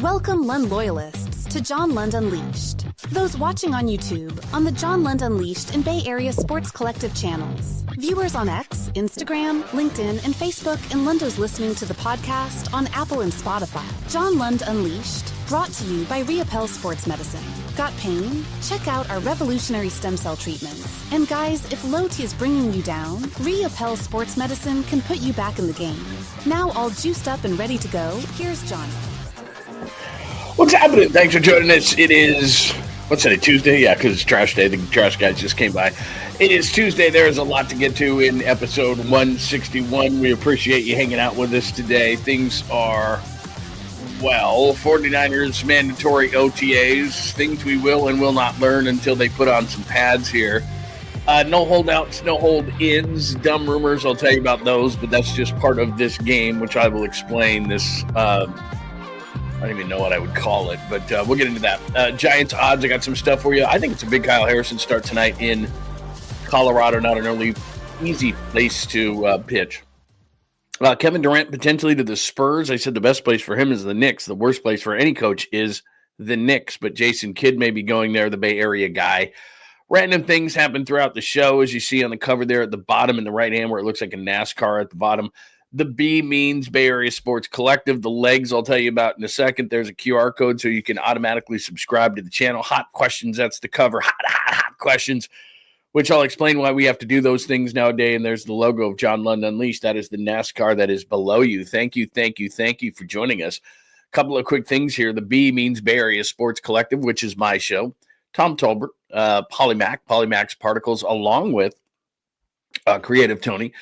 Welcome Lund loyalists to John Lund Unleashed. Those watching on YouTube, on the John Lund Unleashed and Bay Area Sports Collective channels. Viewers on X, Instagram, LinkedIn, and Facebook, and Lundos listening to the podcast on Apple and Spotify. John Lund Unleashed, brought to you by 𝐟𝐸𝐵 Sports Medicine. Got pain? Check out our revolutionary stem cell treatments. And guys, if low T is bringing you down, 𝐟𝐸𝐵 Sports Medicine can put you back in the game. Now all juiced up and ready to go, here's Johnny. What's happening? Thanks for joining us. It is, what's today, Tuesday? Yeah, because it's trash day. The trash guys just came by. It is Tuesday. There is a lot to get to in episode 161. We appreciate you hanging out with us today. Things are, well, 49ers mandatory OTA'S, things we will and will not learn until they put on some pads here. No holdouts, no hold-ins, dumb rumors. I'll tell you about those, but that's just part of this game, which I will explain this I don't even know what I would call it, but we'll get into that. Giants odds, I got some stuff for you. I think it's a big Kyle Harrison start tonight in Colorado. Not an early, easy place to pitch. Kevin Durant potentially to the Spurs. I said the best place for him is the Knicks. The worst place for any coach is the Knicks, but Jason Kidd may be going there, the Bay Area guy. Random things happen throughout the show, as you see on the cover there at the bottom in the right hand where it looks like a NASCAR at the bottom. The B means Bay Area Sports Collective. The legs I'll tell you about in a second. There's a QR code so you can automatically subscribe to the channel. Hot questions, that's the cover. Hot questions, which I'll explain why we have to do those things nowadays. And there's the logo of John Lund Unleashed. That is the NASCAR that is below you. Thank you for joining us. A couple of quick things here. The B means Bay Area Sports Collective, which is my show. Tom Tolbert, Polymax Particles, along with Creative Tony.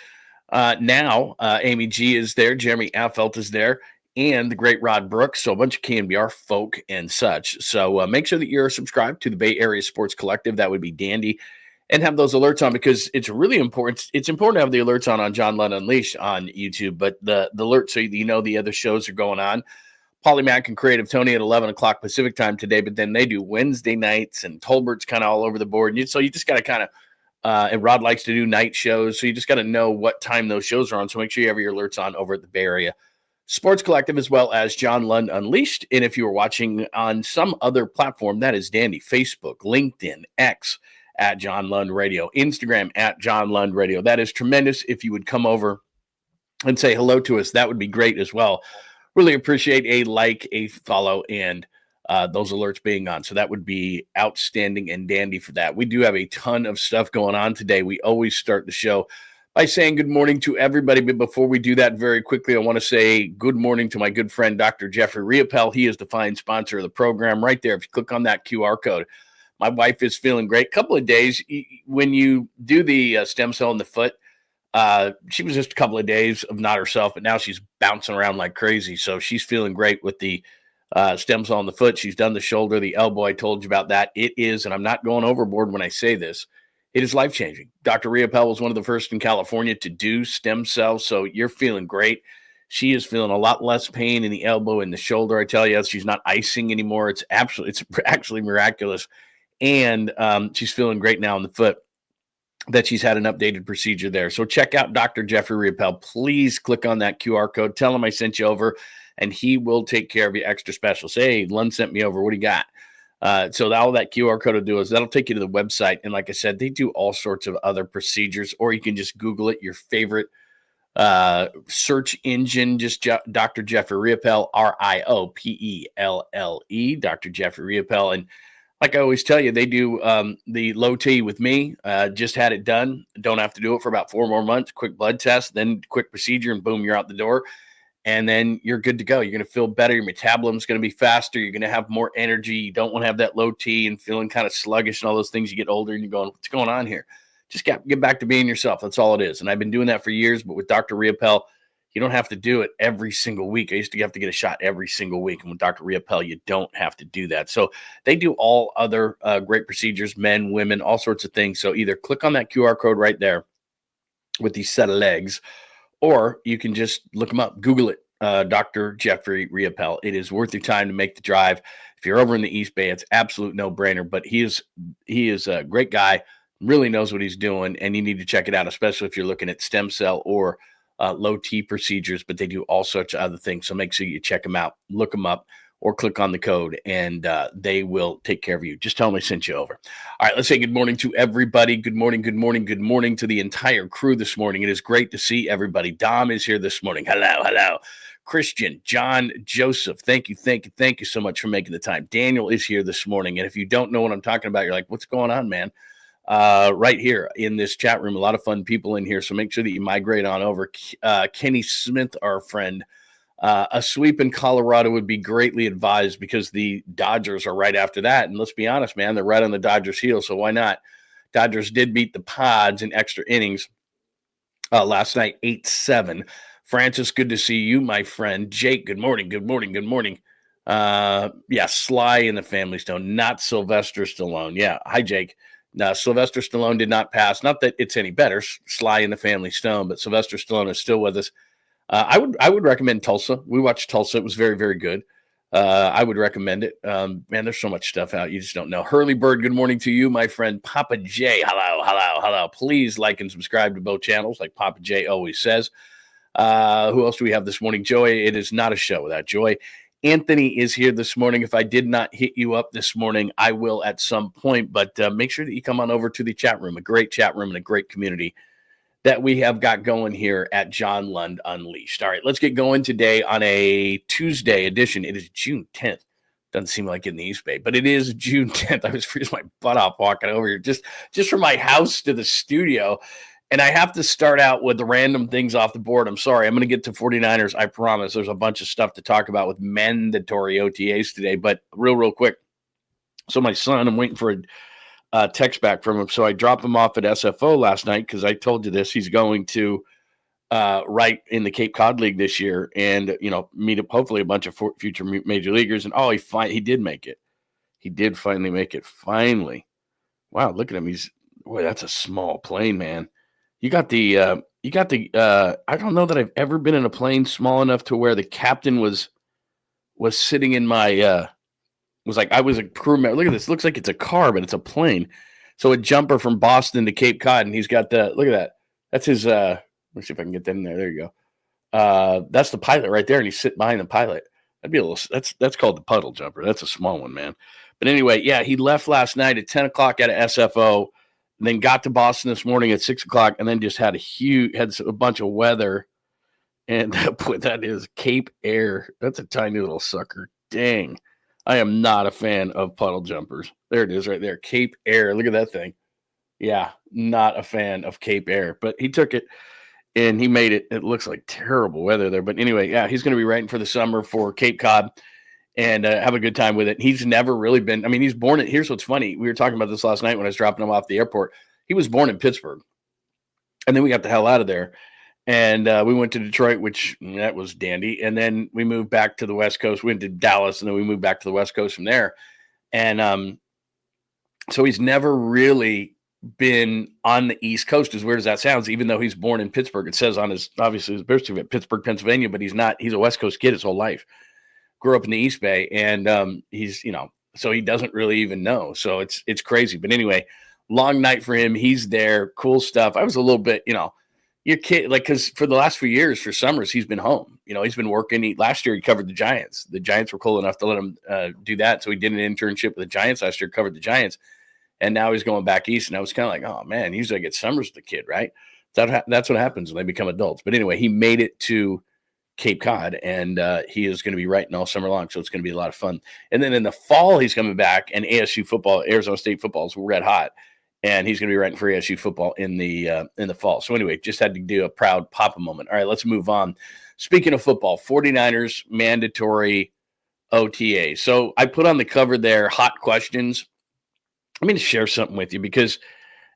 Now, Amy G is there, Jeremy Affelt is there, and the great Rod Brooks, so a bunch of KNBR folk and such. So make sure that you're subscribed to the Bay Area Sports Collective. That would be dandy. And have those alerts on because it's really important. It's important to have the alerts on John Lund Unleashed on YouTube, but the alerts so you know the other shows are going on. Polymac and Creative Tony at 11 o'clock Pacific time today, but then they do Wednesday nights, and Tolbert's kind of all over the board. So you just got to kind of and Rod likes to do night shows, so you just got to know what time those shows are on. So make sure you have your alerts on over at the Bay Area Sports Collective as well as John Lund Unleashed. And if you were watching on some other platform, that is dandy. Facebook, LinkedIn, X at John Lund Radio, Instagram at John Lund Radio. That is tremendous. If you would come over and say hello to us, that would be great as well. Really appreciate a like, a follow, and those alerts being on. So that would be outstanding and dandy for that. We do have a ton of stuff going on today. We always start the show by saying good morning to everybody. But before we do that very quickly, I want to say good morning to my good friend, Dr. Jeffrey 𝐟𝐸𝐵𝐿. He is the fine sponsor of the program right there. If you click on that QR code, my wife is feeling great. Couple of days when you do the stem cell in the foot, she was just a couple of days of not herself, but now she's bouncing around like crazy. So she's feeling great with the stem cell on the foot. She's done the shoulder, the elbow. I told you about that. It is, and I'm not going overboard when I say this, it is life-changing. Dr. 𝐟𝐸𝐵𝐿 was one of the first in California to do stem cells, so you're feeling great. She is feeling a lot less pain in the elbow and the shoulder. I tell you, she's not icing anymore. It's actually miraculous, and she's feeling great now in the foot that she's had an updated procedure there. So check out Dr. Jeffrey 𝐟𝐸𝐵𝐿. Please click on that QR code. Tell him I sent you over, and he will take care of you extra special. Say, hey, Lund sent me over. What do you got? So all that QR code will do is that'll take you to the website. And like I said, they do all sorts of other procedures, or you can just Google it, your favorite search engine, just Dr. Jeffrey 𝐟𝐸𝐵𝐿, 𝐟𝐸𝐵𝐿, Dr. Jeffrey 𝐟𝐸𝐵𝐿. And like I always tell you, they do the low T with me. Just had it done. Don't have to do it for about 4 more months. Quick blood test, then quick procedure, and boom, you're out the door. And then you're good to go. You're going to feel better. Your metabolism's going to be faster. You're going to have more energy. You don't want to have that low T and feeling kind of sluggish and all those things. You get older and you're going, what's going on here? Just get back to being yourself. That's all it is. And I've been doing that for years. But with Dr. 𝐟𝐸𝐵𝐿, you don't have to do it every single week. I used to have to get a shot every single week. And with Dr. 𝐟𝐸𝐵𝐿, you don't have to do that. So they do all other great procedures, men, women, all sorts of things. So either click on that QR code right there with these set of legs, or you can just look them up, Google it. Dr. Jeffrey 𝐟𝐸𝐵𝐿. It is worth your time to make the drive. If you're over in the East Bay, it's absolute no-brainer, but he is a great guy, really knows what he's doing, and you need to check it out, especially if you're looking at stem cell or low T procedures, but they do all sorts of other things. So make sure you check them out, look them up. or click on the code, and they will take care of you. Just tell them I sent you over. All right, let's say good morning to everybody. Good morning, good morning, good morning to the entire crew this morning. It is great to see everybody. Dom is here this morning. Hello, hello. Christian, John, Joseph, thank you so much for making the time. Daniel is here this morning, and if you don't know what I'm talking about, you're like, what's going on, man? Right here in this chat room, a lot of fun people in here, so make sure that you migrate on over. Kenny Smith, our friend, a sweep in Colorado would be greatly advised because the Dodgers are right after that. And let's be honest, man, they're right on the Dodgers' heels, so why not? Dodgers did beat the Pods in extra innings last night, 8-7. Francis, good to see you, my friend. Jake, good morning, good morning, good morning. Yeah, Sly in the Family Stone, not Sylvester Stallone. Yeah, hi, Jake. No, Sylvester Stallone did not pass. Not that it's any better, Sly in the Family Stone, but Sylvester Stallone is still with us. I would recommend Tulsa. We watched Tulsa. It was very, very good. I would recommend it. Man, there's so much stuff out. You just don't know. Hurley Bird, good morning to you, my friend. Papa J, hello, hello, hello. Please like and subscribe to both channels, like Papa J always says. Who else do we have this morning? Joy, it is not a show without Joy. Anthony is here this morning. If I did not hit you up this morning, I will at some point. But make sure that you come on over to the chat room, a great chat room and a great community that we have got going here at John Lund Unleashed. All right, let's get going today on a Tuesday edition. It is June 10th. Doesn't seem like in the East Bay, but it is June 10th. I was freezing my butt off walking over here just from my house to the studio. And I have to start out with the random things off the board. I'm sorry. I'm going to get to 49ers. I promise. There's a bunch of stuff to talk about with mandatory OTAs today, but real quick. So my son, I'm waiting for a text back from him. So I dropped him off at SFO last night because I told you this. He's going to write in the Cape Cod League this year and, meet up hopefully a bunch of future major leaguers. And, he did make it. He did finally make it. Finally. Wow, look at him. That's a small plane, man. I don't know that I've ever been in a plane small enough to where the captain was sitting in my, was like I was a crew member. Look at this. It looks like it's a car, but it's a plane. So a jumper from Boston to Cape Cod, and he's got look at that. That's his let me see if I can get that in there. There you go. That's the pilot right there, and he's sitting behind the pilot. That'd be a little that's called the puddle jumper. That's a small one, man. But anyway, yeah, he left last night at 10 o'clock out of SFO, and then got to Boston this morning at 6 o'clock, and then just had a bunch of weather. And that is Cape Air. That's a tiny little sucker. Dang. I am not a fan of puddle jumpers. There it is right there. Cape Air. Look at that thing. Yeah, not a fan of Cape Air. But he took it, and he made it. It looks like terrible weather there. But anyway, yeah, he's going to be writing for the summer for Cape Cod and have a good time with it. He's never really been – he's born – here's what's funny. We were talking about this last night when I was dropping him off the airport. He was born in Pittsburgh, and then we got the hell out of there. And we went to Detroit, which that was dandy. And then we moved back to the West Coast. We went to Dallas, and then we moved back to the West Coast from there. And so he's never really been on the East Coast, as weird as that sounds, even though he's born in Pittsburgh. It says on his birth certificate, Pittsburgh, Pennsylvania, but he's not. He's a West Coast kid his whole life. Grew up in the East Bay, and he's, so he doesn't really even know. So it's crazy. But anyway, long night for him. He's there. Cool stuff. I was a little bit, your kid, because for the last few years, for summers, he's been home. He's been working. Last year, he covered the Giants. The Giants were cool enough to let him do that. So he did an internship with the Giants last year, covered the Giants. And now he's going back east. And I was kind of like, oh, man, usually I get summers with the kid, right? That's what happens when they become adults. But anyway, he made it to Cape Cod, and he is going to be writing all summer long. So it's going to be a lot of fun. And then in the fall, he's coming back, and ASU football, Arizona State football is red hot. And he's going to be writing for ASU football in the fall. So anyway, just had to do a proud Papa moment. All right, let's move on. Speaking of football, 49ers mandatory OTA. So I put on the cover there, hot questions. I'm going to share something with you because,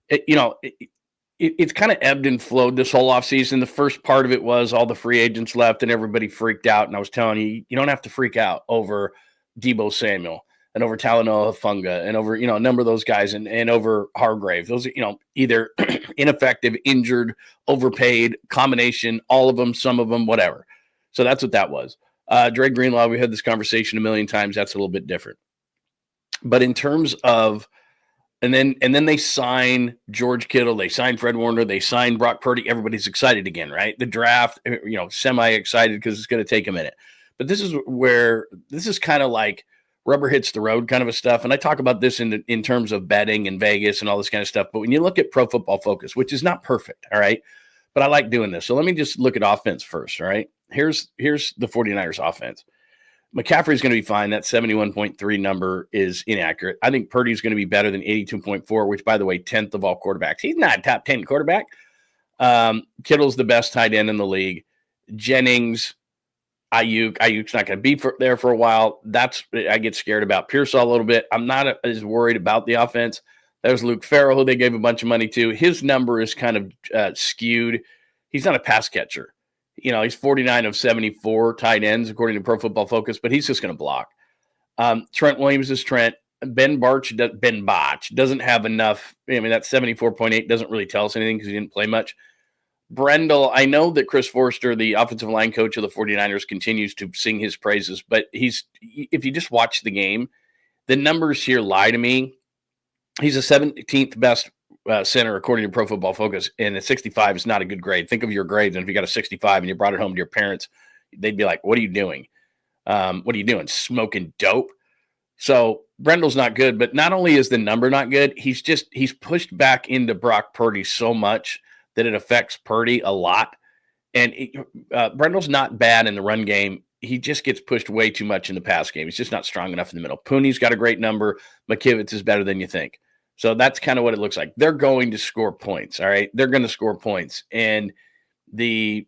it's kind of ebbed and flowed this whole offseason. The first part of it was all the free agents left and everybody freaked out. And I was telling you, you don't have to freak out over Deebo Samuel and over Talanoa Hufanga and over, a number of those guys and over Hargrave. Those are, either ineffective, injured, overpaid, combination, all of them, some of them, whatever. So that's what that was. Dre Greenlaw, we had this conversation a million times. That's a little bit different. But in terms of, and then they sign George Kittle, they sign Fred Warner, they sign Brock Purdy. Everybody's excited again, right? The draft, semi-excited because it's going to take a minute. But this is kind of like rubber hits the road kind of a stuff. And I talk about this in terms of betting and Vegas and all this kind of stuff. But when you look at Pro Football Focus, which is not perfect, all right, but I like doing this. So let me just look at offense first, all right? Here's the 49ers offense. McCaffrey's going to be fine. That 71.3 number is inaccurate. I think Purdy's going to be better than 82.4, which, by the way, 10th of all quarterbacks. He's not a top 10 quarterback. Kittle's the best tight end in the league. Jennings, Ayuk's not going to be there for a while. I get scared about Pearsall a little bit. I'm not as worried about the offense. There's Luke Farrell, who they gave a bunch of money to. His number is kind of skewed. He's not a pass catcher. He's 49 of 74 tight ends, according to Pro Football Focus, but he's just going to block. Trent Williams is Trent. Ben Botch doesn't have enough. I mean, that 74.8 doesn't really tell us anything because he didn't play much. Brendel, I know that Chris Forster, the offensive line coach of the 49ers, continues to sing his praises, but if you just watch the game, the numbers here lie to me. He's the 17th best center, according to Pro Football Focus, and a 65 is not a good grade. Think of your grades, and if you got a 65 and you brought it home to your parents, they'd be like, what are you doing? What are you doing? Smoking dope? So Brendel's not good, but not only is the number not good, he's pushed back into Brock Purdy so much that it affects Purdy a lot. And Brendel's not bad in the run game. He just gets pushed way too much in the pass game. He's just not strong enough in the middle. Pooney's got a great number. McKivitz is better than you think. So that's kind of what it looks like. They're going to score points, all right? They're going to score points. And a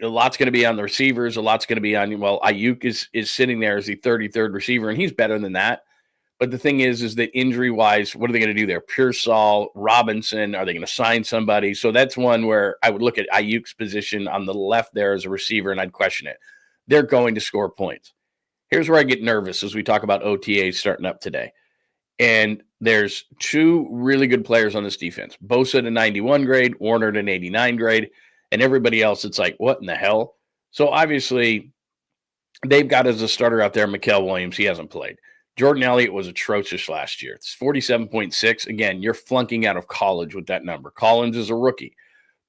lot's going to be on the receivers. A lot's going to be on, Ayuk is sitting there as the 33rd receiver, and he's better than that. But the thing is that injury-wise, what are they going to do there? Pearsall, Robinson, are they going to sign somebody? So that's one where I would look at Ayuk's position on the left there as a receiver, and I'd question it. They're going to score points. Here's where I get nervous as we talk about OTAs starting up today. And there's two really good players on this defense. Bosa at a 91 grade, Warner at an 89 grade, and everybody else, it's like, what in the hell? So obviously, they've got as a starter out there, Mikael Williams. He hasn't played. Jordan Elliott was atrocious last year. It's 47.6. Again, you're flunking out of college with that number. Collins is a rookie.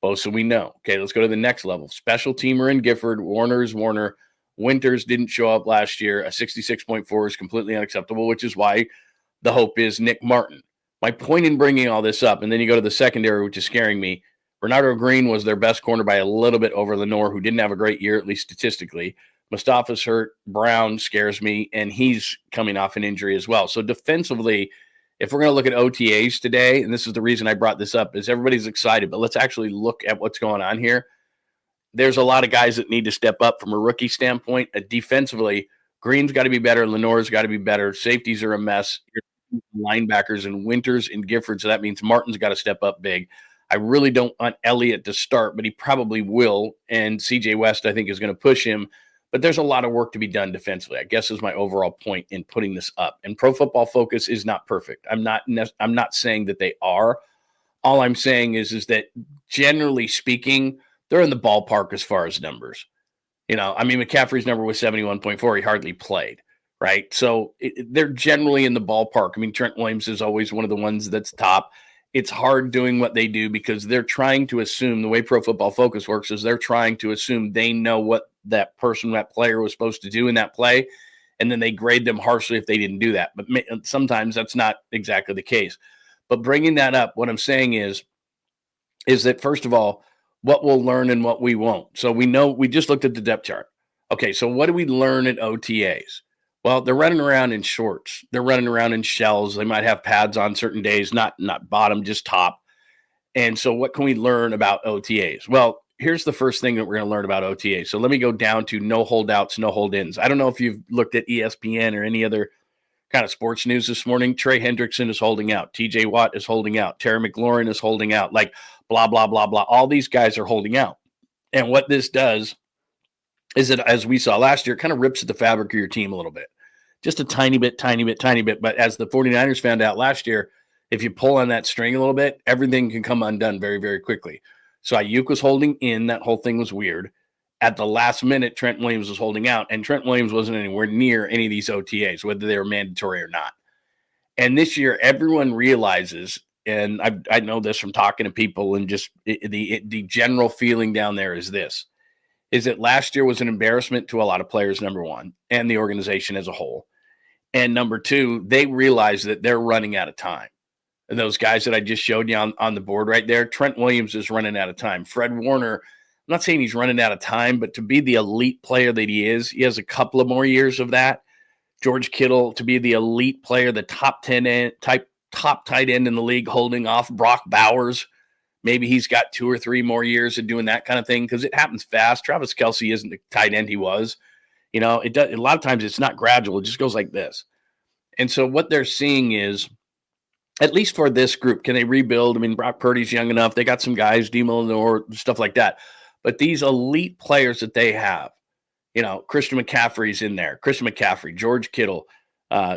Bosa, we know. Okay, let's go to the next level. Special teamer in Gifford. Warner is Warner. Winters didn't show up last year. A 66.4 is completely unacceptable, which is why the hope is Nick Martin. My point in bringing all this up, and then you go to the secondary, which is scaring me. Bernardo Green was their best corner by a little bit over Lenore, who didn't have a great year, at least statistically. Mustafa's hurt. Brown scares me, and he's coming off an injury as well. So defensively, if we're going to look at OTAs today, and this is the reason I brought this up, is everybody's excited, but let's actually look at what's going on here. There's a lot of guys that need to step up from a rookie standpoint. Defensively, Green's got to be better. Lenore's got to be better. Safeties are a mess. Linebackers and Winters and Gifford, so that means Martin's got to step up big. I really don't want Elliott to start, but he probably will, and CJ West, I think, is going to push him. But there's a lot of work to be done defensively, I guess, is my overall point in putting this up. And Pro Football Focus is not perfect. I'm not saying that they are. All I'm saying is that generally speaking, they're in the ballpark as far as numbers. McCaffrey's number was 71.4. He hardly played, right? So they're generally in the ballpark. I mean, Trent Williams is always one of the ones that's top. It's hard doing what they do because they're trying to assume, the way Pro Football Focus works is they're trying to assume they know what that player was supposed to do in that play, and then they grade them harshly if they didn't do that. But sometimes that's not exactly the case. But bringing that up, what I'm saying is that, first of all, what we'll learn and what we won't. So we just looked at the depth chart. Okay, so what do we learn at OTAs? Well, they're running around in shorts. They're running around in shells. They might have pads on certain days, not bottom, just top. And so what can we learn about OTAs? Well, here's the first thing that we're going to learn about OTAs. So let me go down to no holdouts, no hold-ins. I don't know if you've looked at ESPN or any other kind of sports news this morning. Trey Hendrickson is holding out. TJ Watt is holding out. Terry McLaurin is holding out. Like blah, blah, blah, blah. All these guys are holding out. And what this does is that, as we saw last year, it kind of rips at the fabric of your team a little bit. Just a tiny bit. But as the 49ers found out last year, if you pull on that string a little bit, everything can come undone very, very quickly. So Ayuk was holding in. That whole thing was weird. At the last minute, Trent Williams was holding out, and Trent Williams wasn't anywhere near any of these OTAs, whether they were mandatory or not. And this year, everyone realizes, and I know this from talking to people, and just the general feeling down there is this. is that last year was an embarrassment to a lot of players, number one, and the organization as a whole. And number two, they realize that they're running out of time. And those guys that I just showed you on the board right there, Trent Williams is running out of time. Fred Warner, I'm not saying he's running out of time, but to be the elite player that he has a couple of more years of that. George Kittle to be the elite player, the top 10 top tight end in the league, holding off Brock Bowers. Maybe he's got 2 or 3 more years of doing that kind of thing because it happens fast. Travis Kelce isn't the tight end he was. It does. A lot of times it's not gradual. It just goes like this. And so what they're seeing is, at least for this group, can they rebuild? I mean, Brock Purdy's young enough. They got some guys, Demo Lenore, stuff like that. But these elite players that they have, Christian McCaffrey's in there. Christian McCaffrey, George Kittle,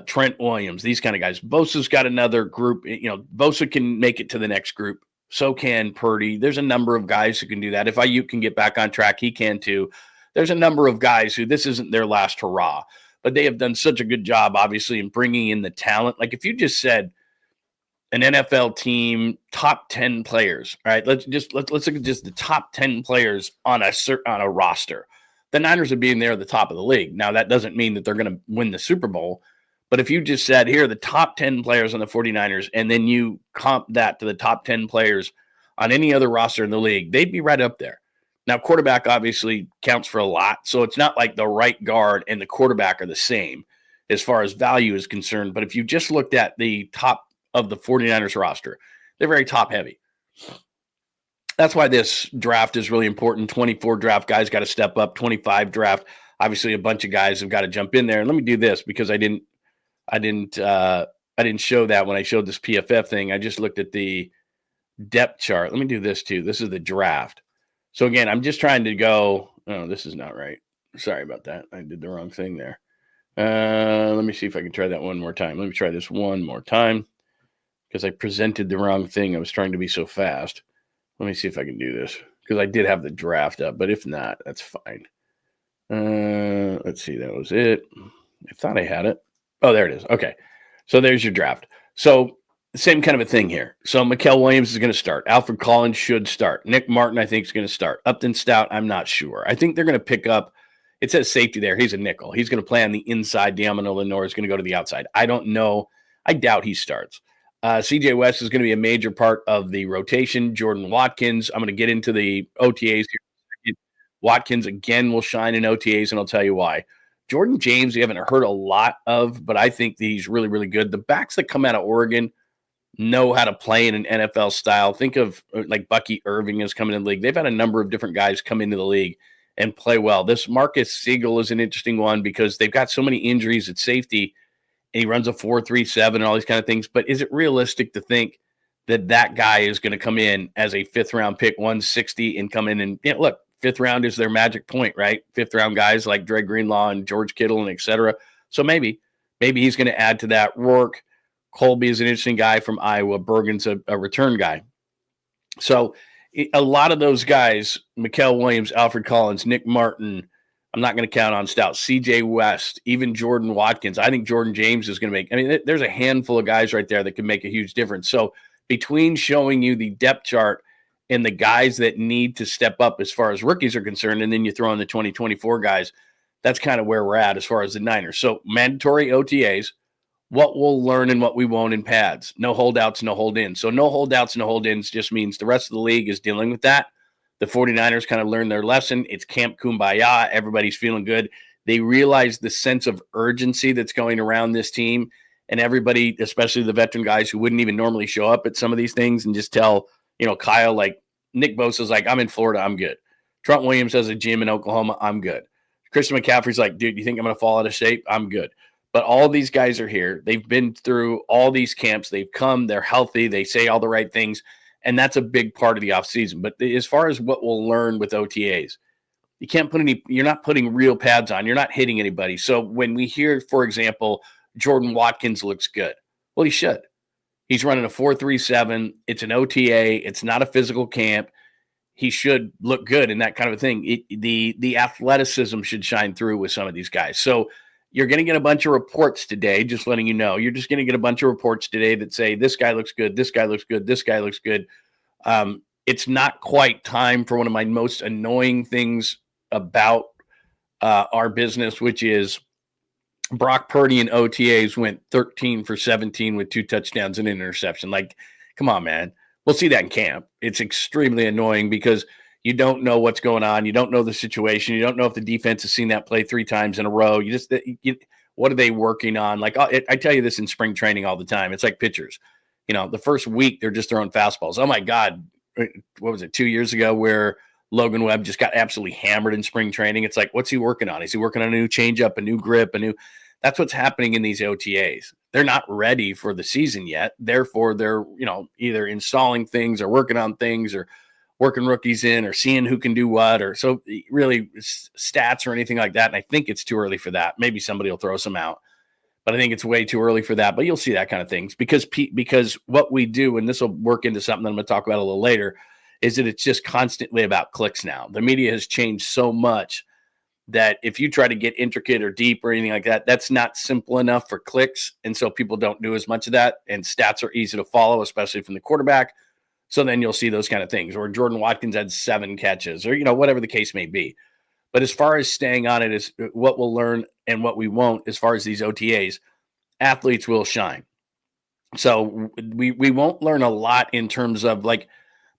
Trent Williams, these kind of guys. Bosa's got another group. Bosa can make it to the next group. So can Purdy. There's a number of guys who can do that. If Ayuk can get back on track, he can too. There's a number of guys who this isn't their last hurrah. But they have done such a good job, obviously, in bringing in the talent. Like if you just said an NFL team, top 10 players, right? Let's look at just the top 10 players on a roster. The Niners would be in there at the top of the league. Now, that doesn't mean that they're going to win the Super Bowl. But if you just said, here are the top 10 players on the 49ers, and then you comp that to the top 10 players on any other roster in the league, they'd be right up there. Now, quarterback obviously counts for a lot. So it's not like the right guard and the quarterback are the same as far as value is concerned. But if you just looked at the top of the 49ers roster, they're very top heavy. That's why this draft is really important. 24 draft guys got to step up. 25 draft, obviously a bunch of guys have got to jump in there. And let me do this because I didn't show that when I showed this PFF thing. I just looked at the depth chart. Let me do this too. This is the draft. So again, I'm just trying to go. Oh, this is not right. Sorry about that. I did the wrong thing there. Let me see if I can try that one more time. Let me try this one more time because I presented the wrong thing. I was trying to be so fast. Let me see if I can do this because I did have the draft up, but if not, that's fine. Let's see. That was it. I thought I had it. Oh, there it is. Okay. So there's your draft. So same kind of a thing here. So Mikael Williams is going to start. Alfred Collins should start. Nick Martin, I think, is going to start. Upton Stout, I'm not sure. I think they're going to pick up. It says safety there. He's a nickel. He's going to play on the inside. Diamond Lenore is going to go to the outside. I don't know. I doubt he starts. CJ West is going to be a major part of the rotation. Jordan Watkins. I'm going to get into the OTAs here. Watkins, again, will shine in OTAs, and I'll tell you why. Jordan James, we haven't heard a lot of, but I think that he's really, really good. The backs that come out of Oregon know how to play in an NFL style. Think of like Bucky Irving is coming in the league. They've had a number of different guys come into the league and play well. This Marcus Siegel is an interesting one because they've got so many injuries at safety. And he runs a 4.37 and all these kind of things. But is it realistic to think that that guy is going to come in as a 5th-round pick, 160, and come in and look, 5th round is their magic point, right? 5th-round guys like Dre Greenlaw and George Kittle and et cetera. So maybe he's going to add to that. Rourke, Colby is an interesting guy from Iowa. Bergen's a return guy. So a lot of those guys, Mikael Williams, Alfred Collins, Nick Martin, I'm not going to count on Stout, CJ West, even Jordan Watkins. I think Jordan James is going to make, there's a handful of guys right there that can make a huge difference. So between showing you the depth chart and the guys that need to step up as far as rookies are concerned, and then you throw in the 2024 guys, that's kind of where we're at as far as the Niners. So mandatory OTAs, what we'll learn and what we won't in pads. No holdouts, no hold-ins. So no holdouts, no hold-ins just means the rest of the league is dealing with that. The 49ers kind of learned their lesson. It's Camp Kumbaya. Everybody's feeling good. They realize the sense of urgency that's going around this team, and everybody, especially the veteran guys who wouldn't even normally show up at some of these things and just tell, Kyle, like Nick Bosa's like, I'm in Florida, I'm good. Trent Williams has a gym in Oklahoma, I'm good. Christian McCaffrey's like, dude, you think I'm going to fall out of shape? I'm good. But all these guys are here. They've been through all these camps. They've come. They're healthy. They say all the right things. And that's a big part of the offseason. But as far as what we'll learn with OTAs, you're not putting real pads on. You're not hitting anybody. So when we hear, for example, Jordan Watkins looks good, well, he should. He's running a 4.37. It's an OTA. It's not a physical camp. He should look good and that kind of a thing. The athleticism should shine through with some of these guys. So you're going to get a bunch of reports today, just letting you know. You're just going to get a bunch of reports today that say, this guy looks good, this guy looks good, this guy looks good. It's not quite time for one of my most annoying things about our business, which is Brock Purdy in OTAs went 13 for 17 with 2 touchdowns and an interception. Like, come on, man. We'll see that in camp. It's extremely annoying because you don't know what's going on. You don't know the situation. You don't know if the defense has seen that play 3 times in a row. What are they working on? Like, I tell you this in spring training all the time. It's like pitchers. The first week, they're just throwing fastballs. Oh, my God. What was it, 2 years ago where Logan Webb just got absolutely hammered in spring training? It's like, what's he working on? Is he working on a new changeup, a new grip, That's what's happening in these OTAs. They're not ready for the season yet. Therefore, they're, either installing things or working on things or working rookies in or seeing who can do what, or so really stats or anything like that. And I think it's too early for that. Maybe somebody will throw some out, but I think it's way too early for that. But you'll see that kind of things because what we do, and this will work into something that I'm going to talk about a little later, is that it's just constantly about clicks now. The media has changed so much that if you try to get intricate or deep or anything like that, that's not simple enough for clicks. And so people don't do as much of that. And stats are easy to follow, especially from the quarterback. So then you'll see those kind of things. Or Jordan Watkins had 7 catches or, whatever the case may be. But as far as staying on it is what we'll learn and what we won't as far as these OTAs, athletes will shine. So we won't learn a lot in terms of like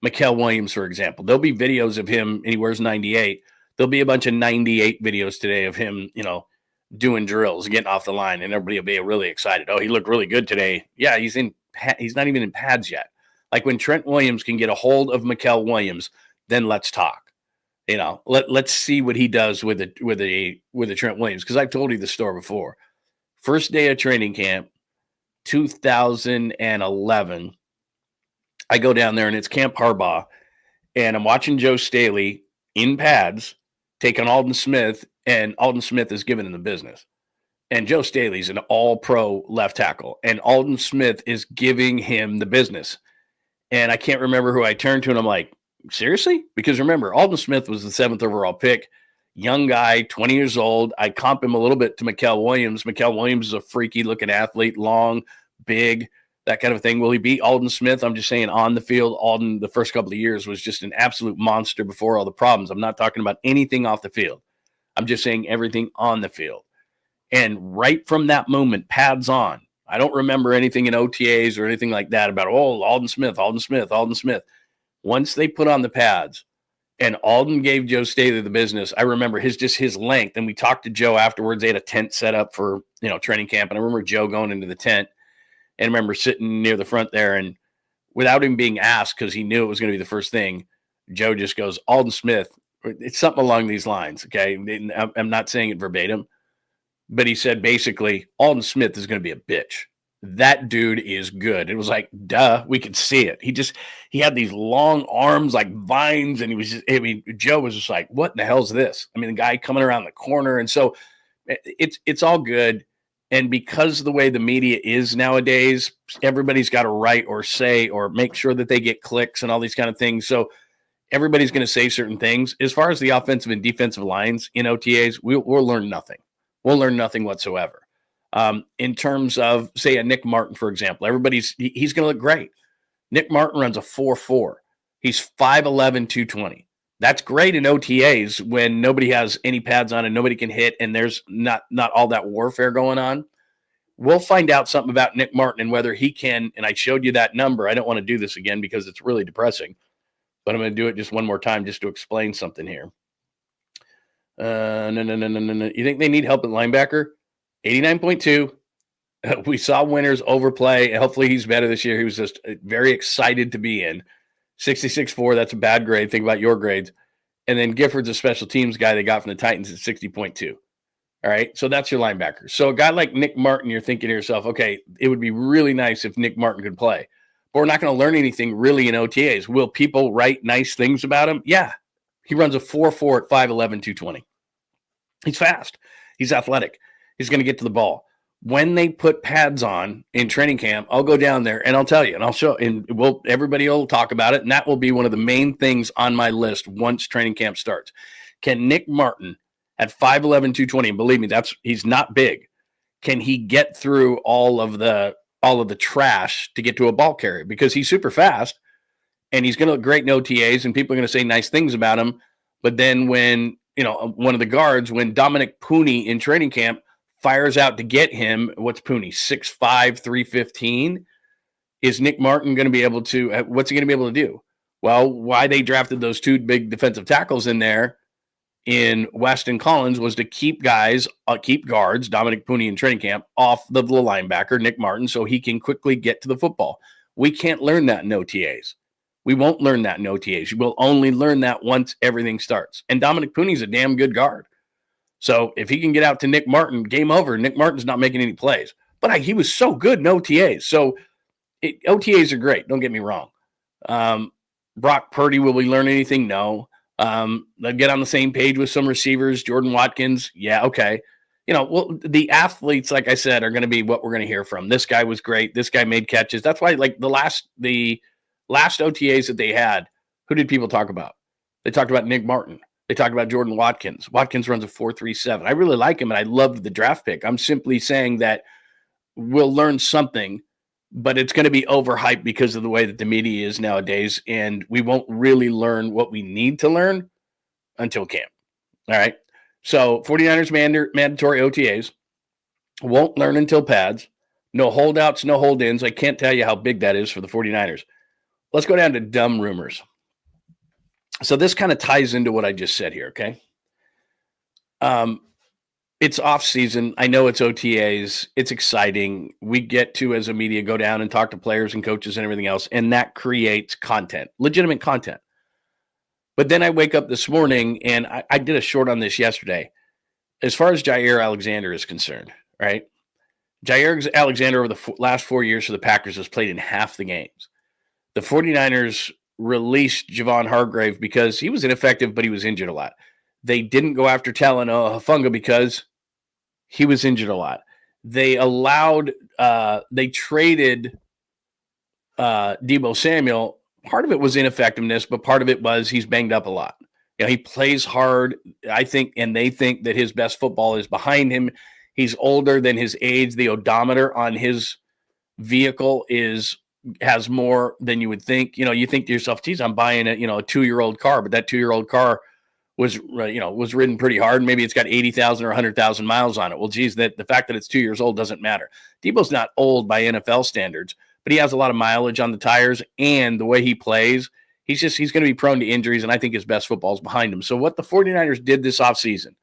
Mikael Williams, for example. There'll be videos of him and he wears 98. There'll be a bunch of 98 videos today of him, doing drills, getting off the line, and everybody will be really excited. Oh, he looked really good today. Yeah, he's not even in pads yet. Like when Trent Williams can get a hold of Mikael Williams, then let's talk. Let's see what he does with a Trent Williams. Because I've told you the story before. First day of training camp, 2011. I go down there and it's Camp Harbaugh, and I'm watching Joe Staley in pads take on Aldon Smith, and Aldon Smith is giving him the business. And Joe Staley's an all-pro left tackle, and Aldon Smith is giving him the business. And I can't remember who I turned to, and I'm like, seriously? Because remember, Aldon Smith was the 7th overall pick, young guy, 20 years old. I comp him a little bit to Mikael Williams. Mikael Williams is a freaky-looking athlete, long, big, that kind of thing. Will he beat Aldon Smith? I'm just saying on the field, Aldon, the first couple of years, was just an absolute monster before all the problems. I'm not talking about anything off the field. I'm just saying everything on the field. And right from that moment, pads on. I don't remember anything in OTAs or anything like that about, Aldon Smith. Once they put on the pads and Aldon gave Joe Staley the business, I remember his length. And we talked to Joe afterwards. They had a tent set up for, training camp. And I remember Joe going into the tent. And I remember sitting near the front there, and without him being asked, because he knew it was going to be the first thing, Joe just goes, Aldon Smith. It's something along these lines, okay? I'm not saying it verbatim, but he said basically, Aldon Smith is going to be a bitch. That dude is good. It was like, duh, we could see it. He had these long arms like vines, and Joe was just like, what in the hell is this? The guy coming around the corner. And so it's all good. And because of the way the media is nowadays, everybody's got to write or say or make sure that they get clicks and all these kind of things. So everybody's going to say certain things. As far as the offensive and defensive lines in OTAs, we'll learn nothing. We'll learn nothing whatsoever. In terms of, say, a Nick Martin, for example, he's going to look great. Nick Martin runs a 4.4. He's 5'11", 220. That's great in OTAs when nobody has any pads on and nobody can hit and there's not all that warfare going on. We'll find out something about Nick Martin and whether he can, and I showed you that number. I don't want to do this again because it's really depressing, but I'm going to do it just one more time just to explain something here. No. You think they need help at linebacker? 89.2. We saw Winters overplay. Hopefully he's better this year. He was just very excited to be in. 66.4, that's a bad grade. Think about your grades. And then Gifford's a special teams guy they got from the Titans at 60.2. All right, so that's your linebacker. So a guy like Nick Martin, you're thinking to yourself, okay, it would be really nice if Nick Martin could play. But we're not going to learn anything really in OTAs. Will people write nice things about him? Yeah. He runs a 4.4 at 5'11", 220. He's fast. He's athletic. He's going to get to the ball. When they put pads on in training camp, I'll go down there and I'll tell you, and I'll show, and everybody will talk about it, and that will be one of the main things on my list once training camp starts. Can Nick Martin at 5'11", 220, and believe me, he's not big, can he get through all of the trash to get to a ball carrier? Because he's super fast, and he's going to look great in OTAs, and people are going to say nice things about him. But then when one of the guards, when Dominic Pooney in training camp fires out to get him. What's Pooney? 6'5", 315. Is Nick Martin going to be able to, what's he going to be able to do? Well, why they drafted those two big defensive tackles in there in West and Collins was to keep guards, Dominic Pooney in training camp, off the linebacker, Nick Martin, so he can quickly get to the football. We can't learn that in OTAs. We won't learn that in OTAs. We'll only learn that once everything starts. And Dominic Pooney's a damn good guard. So if he can get out to Nick Martin, game over. Nick Martin's not making any plays. But he was so good in OTAs. So OTAs are great. Don't get me wrong. Brock Purdy, will we learn anything? No. They'll get on the same page with some receivers. Jordan Watkins, yeah, okay. The athletes, like I said, are going to be what we're going to hear from. This guy was great. This guy made catches. That's why, like the last OTAs that they had, who did people talk about? They talked about Nick Martin. They talked about Jordan Watkins. Watkins runs a 4.37. I really like him, and I loved the draft pick. I'm simply saying that we'll learn something, but it's going to be overhyped because of the way that the media is nowadays, and we won't really learn what we need to learn until camp. All right? So 49ers mandatory OTAs. Won't learn until pads. No holdouts, no hold-ins. I can't tell you how big that is for the 49ers. Let's go down to dumb rumors. So this kind of ties into what I just said here, okay? It's off season. I know it's OTAs. It's exciting. We get to, as a media, go down and talk to players and coaches and everything else, and that creates content, legitimate content. But then I wake up this morning, and I did a short on this yesterday. As far as Jair Alexander is concerned, right? Jair Alexander over the last 4 years for the Packers has played in half the games. The 49ers released Javon Hargrave because he was ineffective, but he was injured a lot. They didn't go after Talanoa Hufanga because he was injured a lot. They traded Deebo Samuel. Part of it was ineffectiveness, but part of it was he's banged up a lot. He plays hard, I think, and they think that his best football is behind him. He's older than his age. The odometer on his vehicle has more than you would think. You think to yourself, geez, I'm buying a 2-year-old car, but that 2-year-old car was ridden pretty hard. Maybe it's got 80,000 or 100,000 miles on it. Well, geez, the fact that it's 2 years old doesn't matter. Deebo's not old by NFL standards, but he has a lot of mileage on the tires, and the way he plays, he's going to be prone to injuries, and I think his best football is behind him. So what the 49ers did this offseason,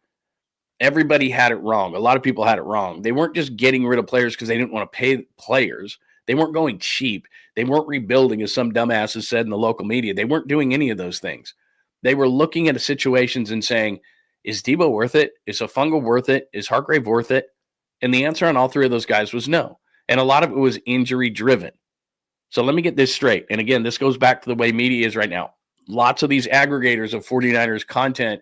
everybody had it wrong. A lot of people had it wrong. They weren't just getting rid of players because they didn't want to pay players. They weren't going cheap. They weren't rebuilding, as some dumbasses said in the local media. They weren't doing any of those things. They were looking at the situations and saying, is Deebo worth it? Is Hufanga worth it? Is Hargrave worth it? And the answer on all three of those guys was no. And a lot of it was injury driven. So let me get this straight. And again, this goes back to the way media is right now. Lots of these aggregators of 49ers content,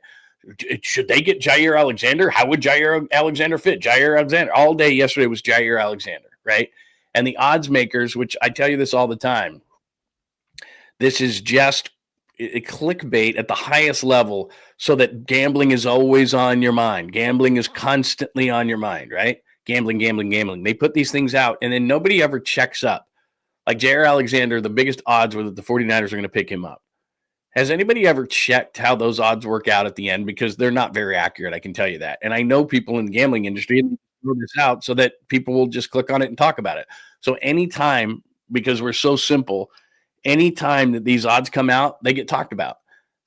should they get Jair Alexander? How would Jair Alexander fit? Jair Alexander. All day yesterday was Jair Alexander, right? And the odds makers, which I tell you this all the time, this is just a clickbait at the highest level so that gambling is always on your mind. Gambling is constantly on your mind, right? Gambling. They put these things out, and then nobody ever checks up. Like Jair Alexander, the biggest odds were that the 49ers are going to pick him up. Has anybody ever checked how those odds work out at the end? Because they're not very accurate, I can tell you that. And I know people in the gambling industry throw this out so that people will just click on it and talk about it. So anytime, because we're so simple, anytime that these odds come out, they get talked about.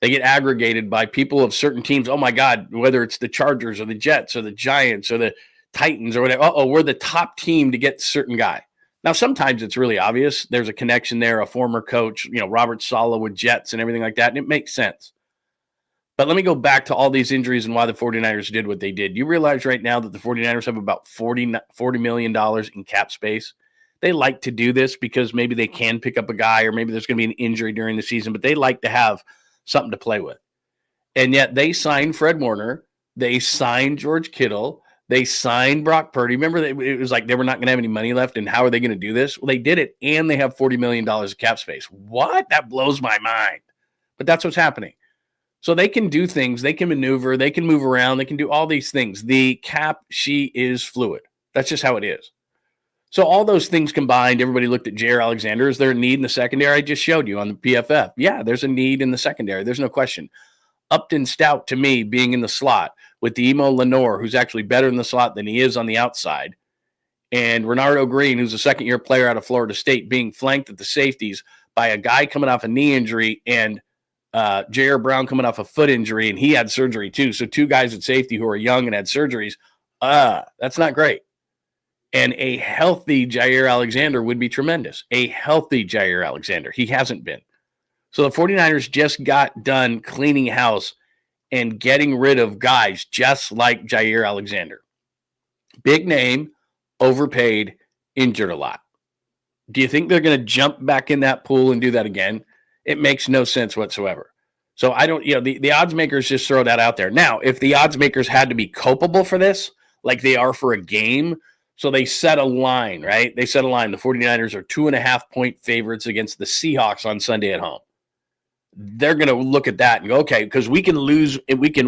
They get aggregated by people of certain teams. Oh, my God, whether it's the Chargers or the Jets or the Giants or the Titans or whatever. We're the top team to get a certain guy. Now, sometimes it's really obvious. There's a connection there, a former coach, Robert Saleh with Jets and everything like that, and it makes sense. But let me go back to all these injuries and why the 49ers did what they did. You realize right now that the 49ers have about $40 million in cap space. They like to do this because maybe they can pick up a guy or maybe there's going to be an injury during the season, but they like to have something to play with. And yet they signed Fred Warner. They signed George Kittle. They signed Brock Purdy. Remember, it was like they were not going to have any money left, and how are they going to do this? Well, they did it, and they have $40 million of cap space. What? That blows my mind. But that's what's happening. So they can do things. They can maneuver. They can move around. They can do all these things. The cap sheet is fluid. That's just how it is. So all those things combined, everybody looked at Jair Alexander. Is there a need in the secondary? I just showed you on the PFF. Yeah, there's a need in the secondary. There's no question. Upton Stout, to me, being in the slot with Demo Lenore, who's actually better in the slot than he is on the outside, and Renardo Green, who's a second-year player out of Florida State, being flanked at the safeties by a guy coming off a knee injury and J.R. Brown coming off a foot injury, and he had surgery too. So 2 guys at safety who are young and had surgeries. That's not great. And a healthy Jair Alexander would be tremendous. A healthy Jair Alexander. He hasn't been. So the 49ers just got done cleaning house and getting rid of guys just like Jair Alexander. Big name, overpaid, injured a lot. Do you think they're going to jump back in that pool and do that again? It makes no sense whatsoever. So I don't, the odds makers just throw that out there. Now, if the odds makers had to be culpable for this, like they are for a game, so they set a line, right? They set a line. The 49ers are 2.5-point favorites against the Seahawks on Sunday at home. They're going to look at that and go, okay, because we can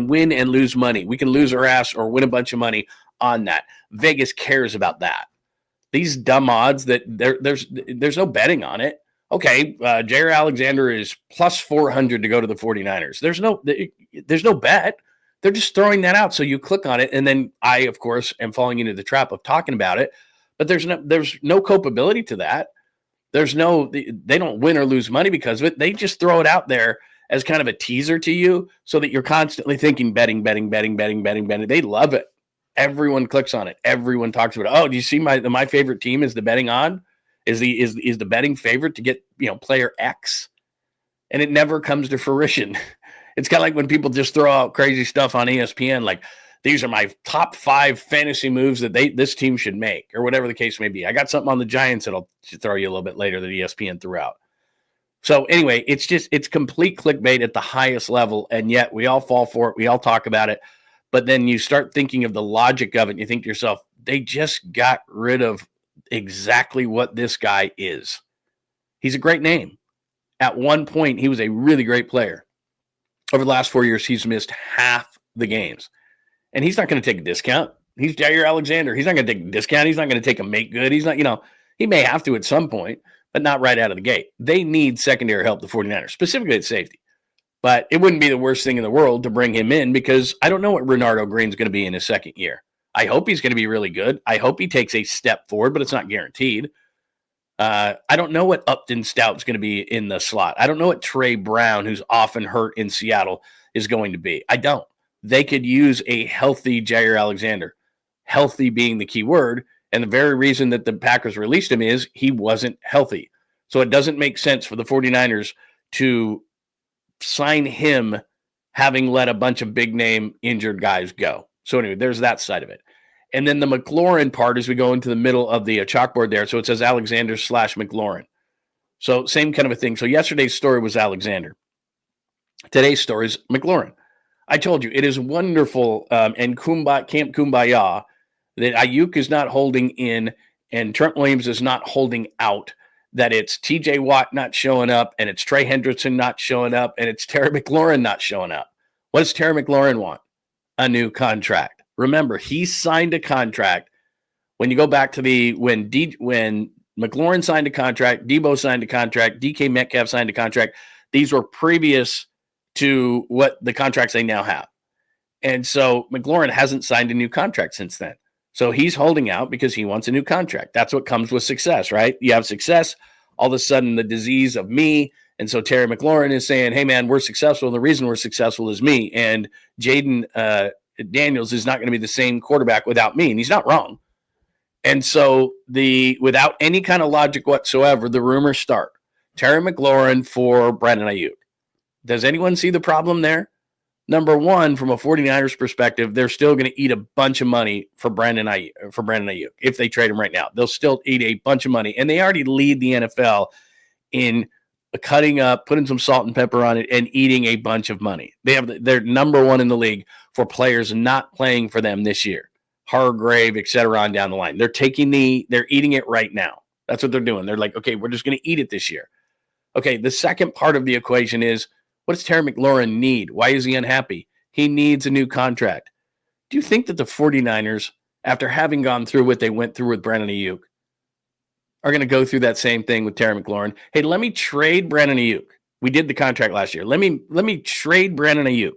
win and lose money. We can lose our ass or win a bunch of money on that. Vegas cares about that. These dumb odds that there's no betting on it. Okay, Jair Alexander is plus 400 to go to the 49ers. There's no bet. They're just throwing that out. So you click on it, and then I, of course, am falling into the trap of talking about it. But there's no culpability to that. They don't win or lose money because of it. They just throw it out there as kind of a teaser to you so that you're constantly thinking betting. They love it. Everyone clicks on it. Everyone talks about it. Oh, do you see my favorite team is the betting on? Is the betting favorite to get, player X? And it never comes to fruition. It's kind of like when people just throw out crazy stuff on ESPN, like these are my top 5 fantasy moves that this team should make, or whatever the case may be. I got something on the Giants that I'll throw you a little bit later that ESPN threw out. So anyway, it's complete clickbait at the highest level, and yet we all fall for it. We all talk about it. But then you start thinking of the logic of it, and you think to yourself, they just got rid of exactly what this guy is. He's a great name. At one point, he was a really great player. Over the last 4 years, he's missed half the games. And he's not going to take a discount. He's Jair Alexander. He's not going to take a discount. He's not going to take a make good. He's not, he may have to at some point, but not right out of the gate. They need secondary help, the 49ers, specifically at safety. But it wouldn't be the worst thing in the world to bring him in because I don't know what Renardo Green's going to be in his second year. I hope he's going to be really good. I hope he takes a step forward, but it's not guaranteed. I don't know what Upton Stout's going to be in the slot. I don't know what Trey Brown, who's often hurt in Seattle, is going to be. I don't. They could use a healthy Jair Alexander. Healthy being the key word. And the very reason that the Packers released him is he wasn't healthy. So it doesn't make sense for the 49ers to sign him having let a bunch of big-name injured guys go. So anyway, there's that side of it. And then the McLaurin part as we go into the middle of the chalkboard there. So it says Alexander/McLaurin. So same kind of a thing. So yesterday's story was Alexander. Today's story is McLaurin. I told you, it is wonderful and Camp Kumbaya that Ayuk is not holding in and Trent Williams is not holding out, that it's TJ Watt not showing up and it's Trey Hendrickson not showing up and it's Terry McLaurin not showing up. What does Terry McLaurin want? A new contract. Remember, he signed a contract. When you go back to when McLaurin signed a contract, Debo signed a contract, DK Metcalf signed a contract, these were previous to what the contracts they now have. And so McLaurin hasn't signed a new contract since then. So he's holding out because he wants a new contract. That's what comes with success, right? You have success, all of a sudden the disease of me. And so Terry McLaurin is saying, hey, man, we're successful. And the reason we're successful is me. And Jaden Daniels is not going to be the same quarterback without me. And he's not wrong. And so without any kind of logic whatsoever, the rumors start. Terry McLaurin for Brandon Ayuk. Does anyone see the problem there? Number one, from a 49ers perspective, they're still going to eat a bunch of money for Brandon Ayuk. If they trade him right now, they'll still eat a bunch of money. And they already lead the NFL in cutting up, putting some salt and pepper on it, and eating a bunch of money. They're number one in the league for players not playing for them this year. Hargrave, et cetera, on down the line. They're eating it right now. That's what they're doing. They're like, okay, we're just going to eat it this year. Okay, the second part of the equation is, what does Terry McLaurin need? Why is he unhappy? He needs a new contract. Do you think that the 49ers, after having gone through what they went through with Brandon Ayuk, are going to go through that same thing with Terry McLaurin? Hey, let me trade Brandon Ayuk. We did the contract last year. Let me trade Brandon Ayuk.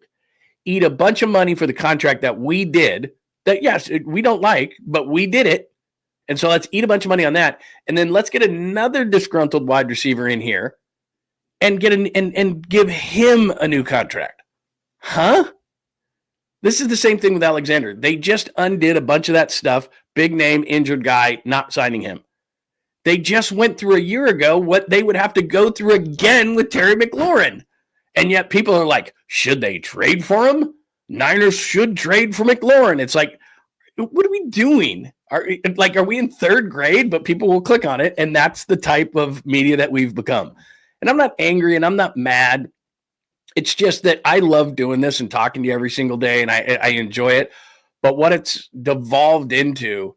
eat a bunch of money for the contract that we did, that, yes, we don't like, but we did it. And so let's eat a bunch of money on that. And then let's get another disgruntled wide receiver in here and and give him a new contract. Huh? This is the same thing with Alexander. They just undid a bunch of that stuff. Big name, injured guy, not signing him. They just went through a year ago what they would have to go through again with Terry McLaurin. And yet people are like, should they trade for him? Niners should trade for McLaurin. It's like, what are we doing? Are we in third grade? But people will click on it, and that's the type of media that we've become. And I'm not angry, and I'm not mad. It's just that I love doing this and talking to you every single day, and I enjoy it. But what it's devolved into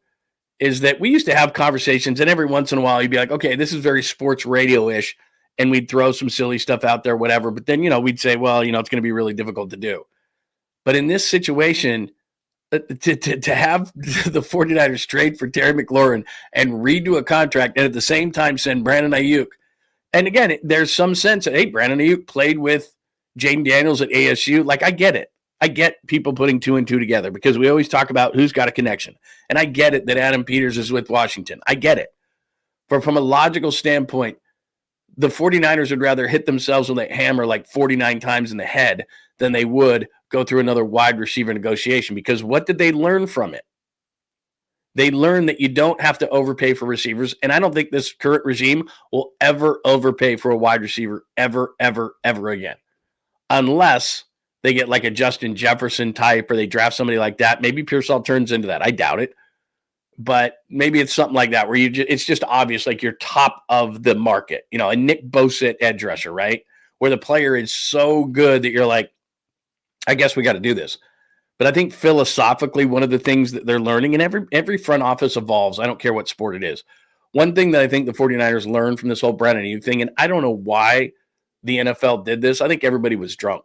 is that we used to have conversations, and every once in a while you'd be like, okay, this is very sports radio-ish, and we'd throw some silly stuff out there, whatever. But then, we'd say, well, it's going to be really difficult to do. But in this situation, to have the 49ers trade for Terry McLaurin and redo a contract and at the same time send Brandon Ayuk. And again, there's some sense that, hey, Brandon Ayuk played with Jaden Daniels at ASU. Like, I get it. I get people putting 2 and 2 together because we always talk about who's got a connection. And I get it that Adam Peters is with Washington. I get it. But from a logical standpoint, the 49ers would rather hit themselves with a hammer like 49 times in the head than they would go through another wide receiver negotiation. Because what did they learn from it? They learned that you don't have to overpay for receivers. And I don't think this current regime will ever overpay for a wide receiver ever, ever, ever again. Unless they get like a Justin Jefferson type or they draft somebody like that. Maybe Pearsall turns into that. I doubt it. But maybe it's something like that where it's just obvious, like you're top of the market. A Nick Bosa edge rusher, right? Where the player is so good that you're like, I guess we got to do this. But I think philosophically, one of the things that they're learning, and every front office evolves. I don't care what sport it is. One thing that I think the 49ers learned from this whole Brandon Ayuk thing, and I don't know why the NFL did this. I think everybody was drunk.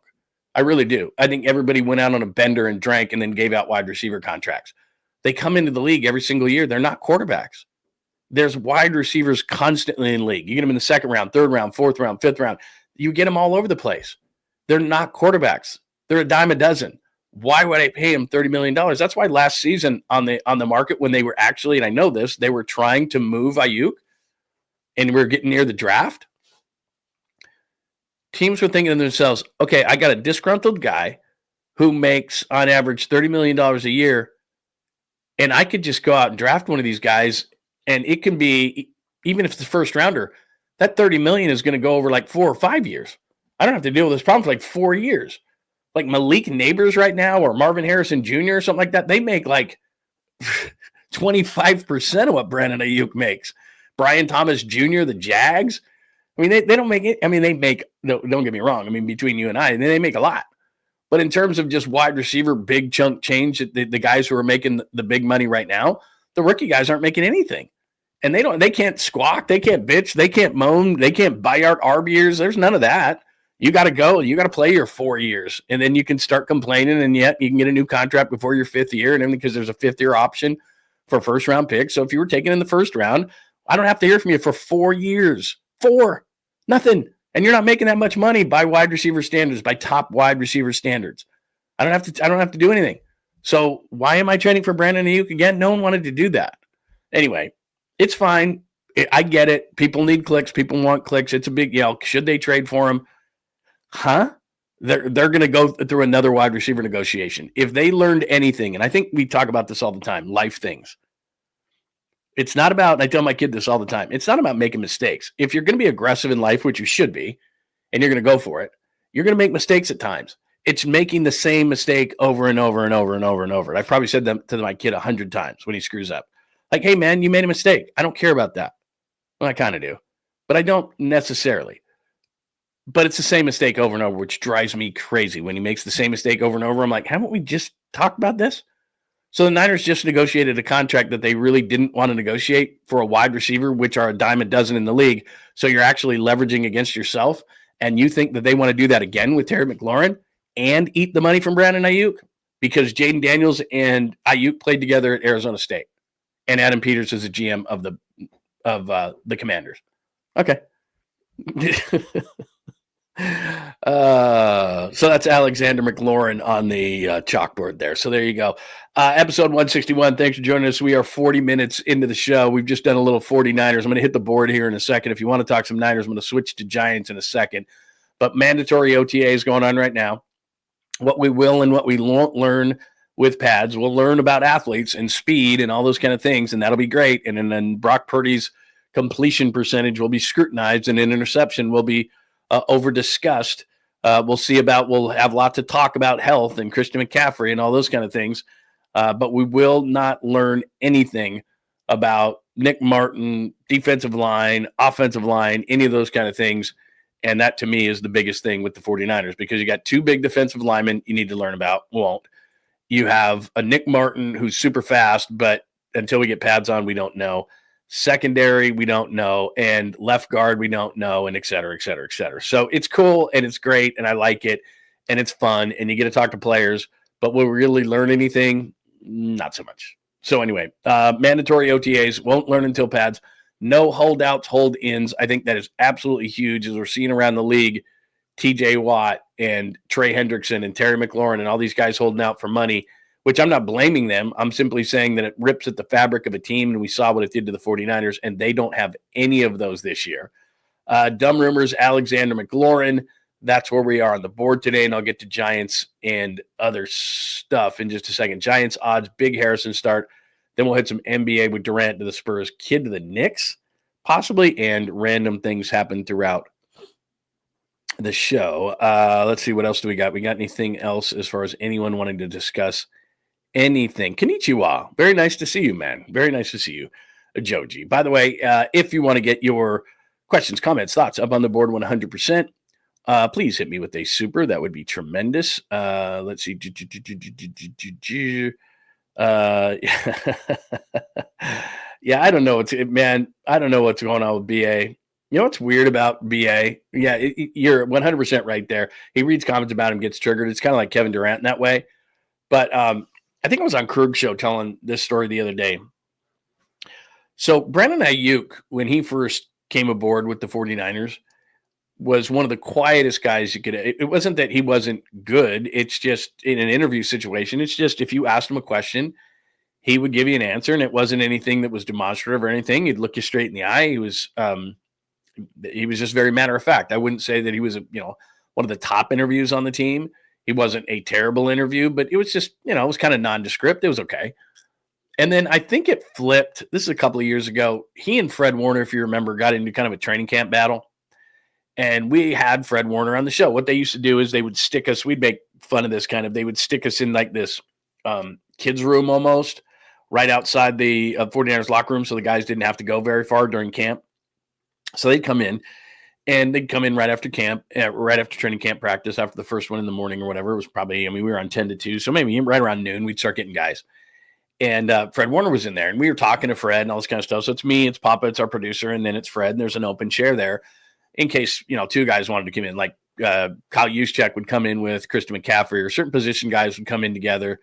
I really do. I think everybody went out on a bender and drank and then gave out wide receiver contracts. They come into the league every single year. They're not quarterbacks. There's wide receivers constantly in the league. You get them in the second round, third round, fourth round, fifth round. You get them all over the place. They're not quarterbacks. They're a dime a dozen. Why would I pay him $30 million? That's why last season on the market, when they were actually, and I know this, they were trying to move Ayuk and we're getting near the draft. Teams were thinking to themselves, okay, I got a disgruntled guy who makes on average $30 million a year, and I could just go out and draft one of these guys, and it can be, even if it's the first rounder, that $30 million is going to go over like 4 or 5 years. I don't have to deal with this problem for like 4 years. Like Malik Neighbors right now or Marvin Harrison Jr. or something like that, they make like 25% of what Brandon Ayuk makes. Brian Thomas Jr., the Jags, I mean, they don't make it. I mean, they make, no, don't get me wrong. I mean, between you and I, they make a lot. But in terms of just wide receiver, big chunk change, the guys who are making the big money right now, the rookie guys aren't making anything. And they can't squawk, they can't bitch, they can't moan, they can't buy out arb years. There's none of that. You got to go. You got to play your 4 years, and then you can start complaining, and yet you can get a new contract before your 5th year, and everything because there's a 5th-year option for first-round picks. So if you were taken in the first round, I don't have to hear from you for 4 years. 4. Nothing. And you're not making that much money by wide receiver standards, by top wide receiver standards. I don't have to do anything. So why am I trading for Brandon Ayuk again? No one wanted to do that. Anyway, it's fine. I get it. People need clicks. People want clicks. It's a big yell. Should they trade for him? Huh? They're going to go through another wide receiver negotiation. If they learned anything, and I think we talk about this all the time, life things. It's not about, and I tell my kid this all the time, it's not about making mistakes. If you're going to be aggressive in life, which you should be, and you're going to go for it, you're going to make mistakes at times. It's making the same mistake over and over and over and over and over. And I've probably said that to my kid 100 times when he screws up. Like, hey, man, you made a mistake. I don't care about that. Well, I kind of do, but I don't necessarily. But it's the same mistake over and over, which drives me crazy. When he makes the same mistake over and over, I'm like, haven't we just talked about this? So the Niners just negotiated a contract that they really didn't want to negotiate for a wide receiver, which are a dime a dozen in the league. So you're actually leveraging against yourself. And you think that they want to do that again with Terry McLaurin and eat the money from Brandon Ayuk? Because Jaden Daniels and Ayuk played together at Arizona State. And Adam Peters is the GM of the Commanders. Okay. So that's Alexander McLaurin on the chalkboard there. So there you go. Episode 161. Thanks for joining us. We are 40 minutes into the show. We've just done a little 49ers. I'm going to hit the board here in a second. If you want to talk some Niners, I'm going to switch to Giants in a second. But mandatory OTA is going on right now. What we will and what we won't learn with pads, we'll learn about athletes and speed and all those kind of things, and that'll be great. And then Brock Purdy's completion percentage will be scrutinized, and an interception will be over-discussed. We'll have a lot to talk about health and Christian McCaffrey and all those kind of things. But we will not learn anything about Nick Martin, defensive line, offensive line, any of those kind of things. And that, to me, is the biggest thing with the 49ers, because you got two big defensive linemen you need to learn about. Won't. You have a Nick Martin who's super fast, but until we get pads on, we don't know. Secondary, we don't know. And left guard, we don't know, and et cetera, et cetera, et cetera. So it's cool, and it's great, and I like it, and it's fun, and you get to talk to players. But will we really learn anything? Not so much. So anyway, mandatory OTAs, won't learn until pads. No holdouts, hold-ins. I think that is absolutely huge, as we're seeing around the league. TJ Watt and Trey Hendrickson and Terry McLaurin and all these guys holding out for money, which I'm not blaming them. I'm simply saying that it rips at the fabric of a team, and we saw what it did to the 49ers, and they don't have any of those this year. Dumb rumors, Alexander McLaurin. That's where we are on the board today, and I'll get to Giants and other stuff in just a second. Giants odds, big Harrison start. Then we'll hit some NBA with Durant to the Spurs, kid to the Knicks, possibly, and random things happen throughout the show. Let's see, what else do we got? We got anything else as far as anyone wanting to discuss anything? 𝐾𝐿. Very nice to see you, man. Very nice to see you, Joji. By the way, if you want to get your questions, comments, thoughts up on the board 100%, please hit me with a super. That would be tremendous. Let's see. Yeah, I don't know. I don't know what's going on with BA. You know what's weird about BA? Yeah, you're 100% right there. He reads comments about him, gets triggered. It's kind of like Kevin Durant in that way. But I think I was on Krug's show telling this story the other day. So Brandon Ayuk, when he first came aboard with the 49ers, was one of the quietest guys you could. It wasn't that he wasn't good. It's just in an interview situation. It's just if you asked him a question, he would give you an answer, and it wasn't anything that was demonstrative or anything. He'd look you straight in the eye. He was just very matter of fact. I wouldn't say that he was one of the top interviews on the team. He wasn't a terrible interview, but it was just it was kind of nondescript. It was okay. And then I think it flipped. This is a couple of years ago. He and Fred Warner, if you remember, got into kind of a training camp battle. And we had Fred Warner on the show. What they used to do is they would stick us, we'd make fun of this they would stick us in like this kids room almost right outside the 49ers locker room, so the guys didn't have to go very far during camp. So they'd come in, and they'd come in right after camp, right after training camp practice, after the first one in the morning or whatever. It was probably, we were on 10 to 2, so maybe right around noon, we'd start getting guys. And Fred Warner was in there, and we were talking to Fred and all this kind of stuff. So it's me, it's Papa, it's our producer, and then it's Fred, and there's an open chair there in case, two guys wanted to come in, like 𝐃𝐨𝐬𝐿 would come in with Christian McCaffrey, or certain position guys would come in together,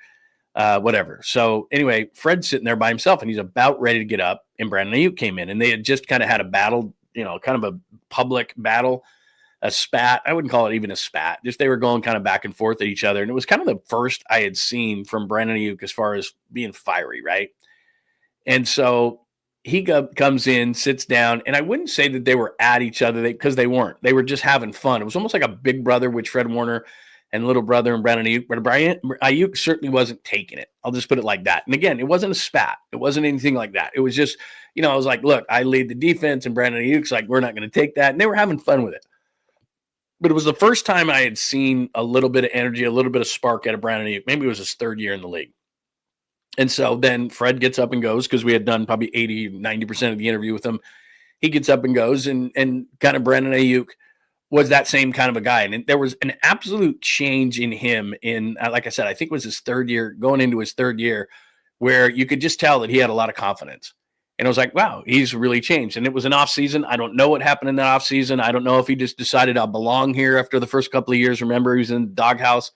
whatever. So anyway, Fred's sitting there by himself, and he's about ready to get up, and Brandon Ayuk came in, and they had just kind of had a battle, kind of a public battle, a spat. I wouldn't call it even a spat. Just they were going kind of back and forth at each other, and it was kind of the first I had seen from Brandon Ayuk as far as being fiery, right? And so he comes in, sits down, and I wouldn't say that they were at each other because they weren't. They were just having fun. It was almost like a big brother with Fred Warner and little brother and Brandon Ayuk. But Ayuk certainly wasn't taking it. I'll just put it like that. And again, it wasn't a spat. It wasn't anything like that. It was just, I was like, look, I lead the defense, and Brandon Ayuk's like, we're not going to take that. And they were having fun with it. But it was the first time I had seen a little bit of energy, a little bit of spark out of Brandon Ayuk. Maybe it was his third year in the league. And so then Fred gets up and goes, because we had done probably 80, 90% of the interview with him. He gets up and goes, and kind of Brandon Ayuk was that same kind of a guy. And there was an absolute change in him in, like I said, I think it was his third year, going into his third year, where you could just tell that he had a lot of confidence. And I was like, wow, he's really changed. And it was an off season. I don't know what happened in that off season. I don't know if he just decided I'll belong here after the first couple of years. Remember, he was in the doghouse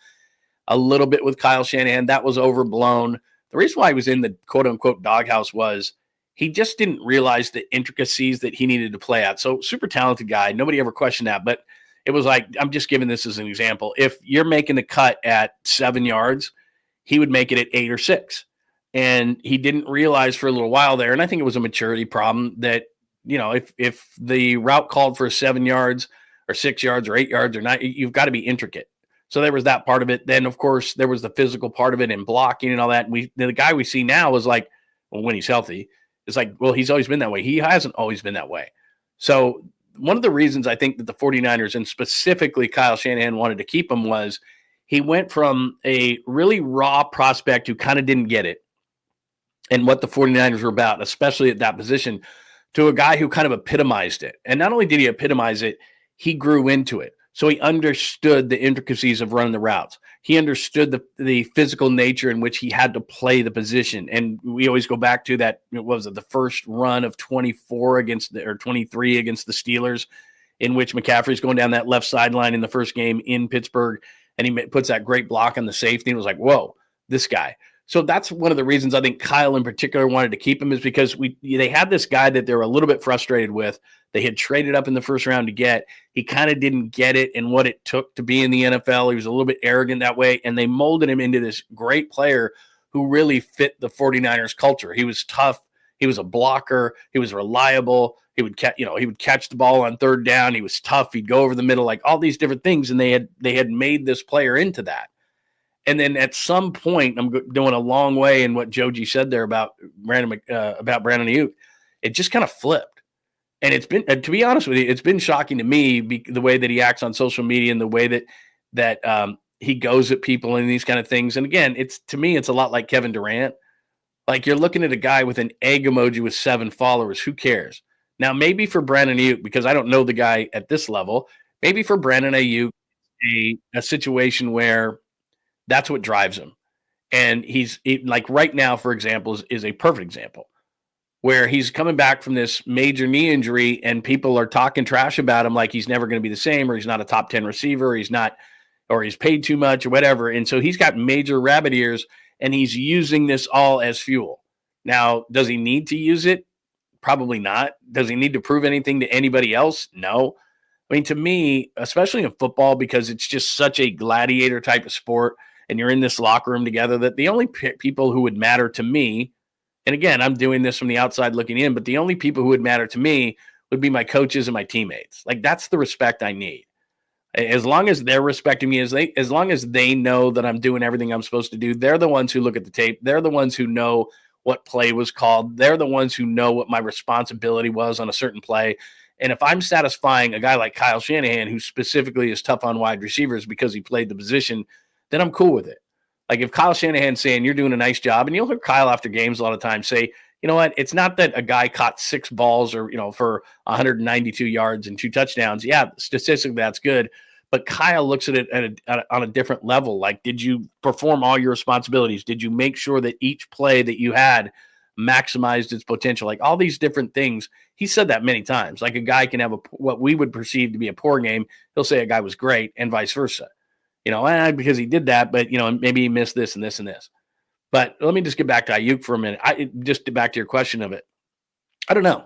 a little bit with Kyle Shanahan. That was overblown. The reason why he was in the quote-unquote doghouse was he just didn't realize the intricacies that he needed to play out. So super talented guy. Nobody ever questioned that. But it was like, I'm just giving this as an example. If you're making the cut at 7 yards, he would make it at 8 or 6. And he didn't realize for a little while there, and I think it was a maturity problem, that, if the route called for 7 yards or 6 yards or 8 yards or 9, you've got to be intricate. So there was that part of it. Then, of course, there was the physical part of it and blocking and all that. And the guy we see now is like, well, when he's healthy, it's like, well, he's always been that way. He hasn't always been that way. So one of the reasons I think that the 49ers, and specifically Kyle Shanahan, wanted to keep him was he went from a really raw prospect who kind of didn't get it and what the 49ers were about, especially at that position, to a guy who kind of epitomized it. And not only did he epitomize it, he grew into it. So he understood the intricacies of running the routes. He understood the physical nature in which he had to play the position. And we always go back to that, what was it, the first run of 24 or 23 against the Steelers, in which McCaffrey's going down that left sideline in the first game in Pittsburgh, and he puts that great block on the safety, and it was like, whoa, this guy. So that's one of the reasons I think Kyle in particular wanted to keep him, is because they had this guy that they were a little bit frustrated with. They had traded up in the first round to get. He kind of didn't get it and what it took to be in the NFL. He was a little bit arrogant that way, and they molded him into this great player who really fit the 49ers culture. He was tough. He was a blocker. He was reliable. He would catch the ball on third down. He was tough. He'd go over the middle, like all these different things, and they had made this player into that. And then at some point, I'm doing a long way in what Joji said there about Brandon Ayuk. It just kind of flipped. And it's been, to be honest with you, it's been shocking to me, the way that he acts on social media and the way that he goes at people and these kind of things. And again, to me, it's a lot like Kevin Durant. Like, you're looking at a guy with an egg emoji with 7 followers. Who cares? Now, maybe for Brandon Ayuk, because I don't know the guy at this level, maybe for Brandon Ayuk, a situation where that's what drives him. And like right now, for example, is a perfect example, where he's coming back from this major knee injury and people are talking trash about him like he's never going to be the same, or he's not a top 10 receiver, or he's paid too much or whatever. And so he's got major rabbit ears, and he's using this all as fuel. Now, does he need to use it? Probably not. Does he need to prove anything to anybody else? No. I mean, to me, especially in football, because it's just such a gladiator type of sport, and you're in this locker room together, that the only people who would matter to me, and again, I'm doing this from the outside looking in, but the only people who would matter to me would be my coaches and my teammates. Like, that's the respect I need. As long as they're respecting me, as long as they know that I'm doing everything I'm supposed to do, they're the ones who look at the tape. They're the ones who know what play was called. They're the ones who know what my responsibility was on a certain play. And if I'm satisfying a guy like Kyle Shanahan, who specifically is tough on wide receivers because he played the position, then I'm cool with it. Like, if Kyle Shanahan's saying you're doing a nice job, and you'll hear Kyle after games a lot of times say, you know what, it's not that a guy caught 6 balls or, for 192 yards and 2 touchdowns. Yeah, statistically that's good. But Kyle looks at it on a different level. Like, did you perform all your responsibilities? Did you make sure that each play that you had maximized its potential? Like, all these different things. He said that many times. Like, a guy can have what we would perceive to be a poor game. He'll say a guy was great, and vice versa. Because he did that, but, maybe he missed this and this and this. But let me just get back to Ayuk for a minute. Just back to your question of it. I don't know.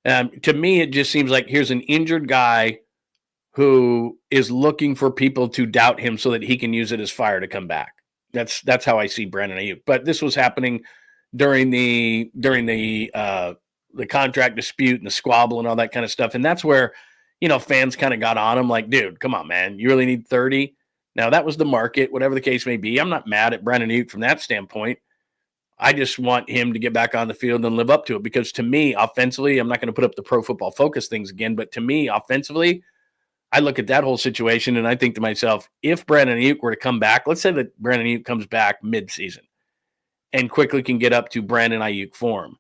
To me, it just seems like here's an injured guy who is looking for people to doubt him so that he can use it as fire to come back. That's how I see Brandon Ayuk. But this was happening during the contract dispute and the squabble and all that kind of stuff. And that's where, fans kind of got on him like, dude, come on, man. You really need 30? Now, that was the market, whatever the case may be. I'm not mad at Brandon Ayuk from that standpoint. I just want him to get back on the field and live up to it, because to me, offensively, I'm not going to put up the Pro Football Focus things again, but to me, offensively, I look at that whole situation and I think to myself, if Brandon Ayuk were to come back, let's say that Brandon Ayuk comes back mid-season and quickly can get up to Brandon Ayuk form,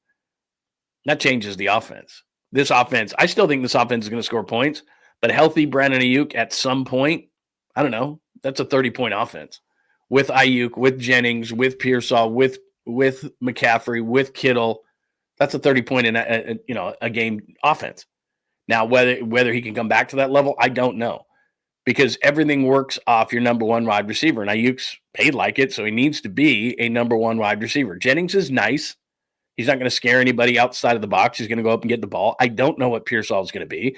that changes the offense. This offense, I still think this offense is going to score points, but healthy Brandon Ayuk at some point, I don't know, that's a 30-point offense with Ayuk, with Jennings, with Pearsall, with McCaffrey, with Kittle. That's a 30-point in a game offense. Now, whether he can come back to that level, I don't know, because everything works off your number one wide receiver, and Ayuk's paid like it, so he needs to be a number one wide receiver. Jennings is nice. He's not going to scare anybody outside of the box. He's going to go up and get the ball. I don't know what Pearsall is going to be.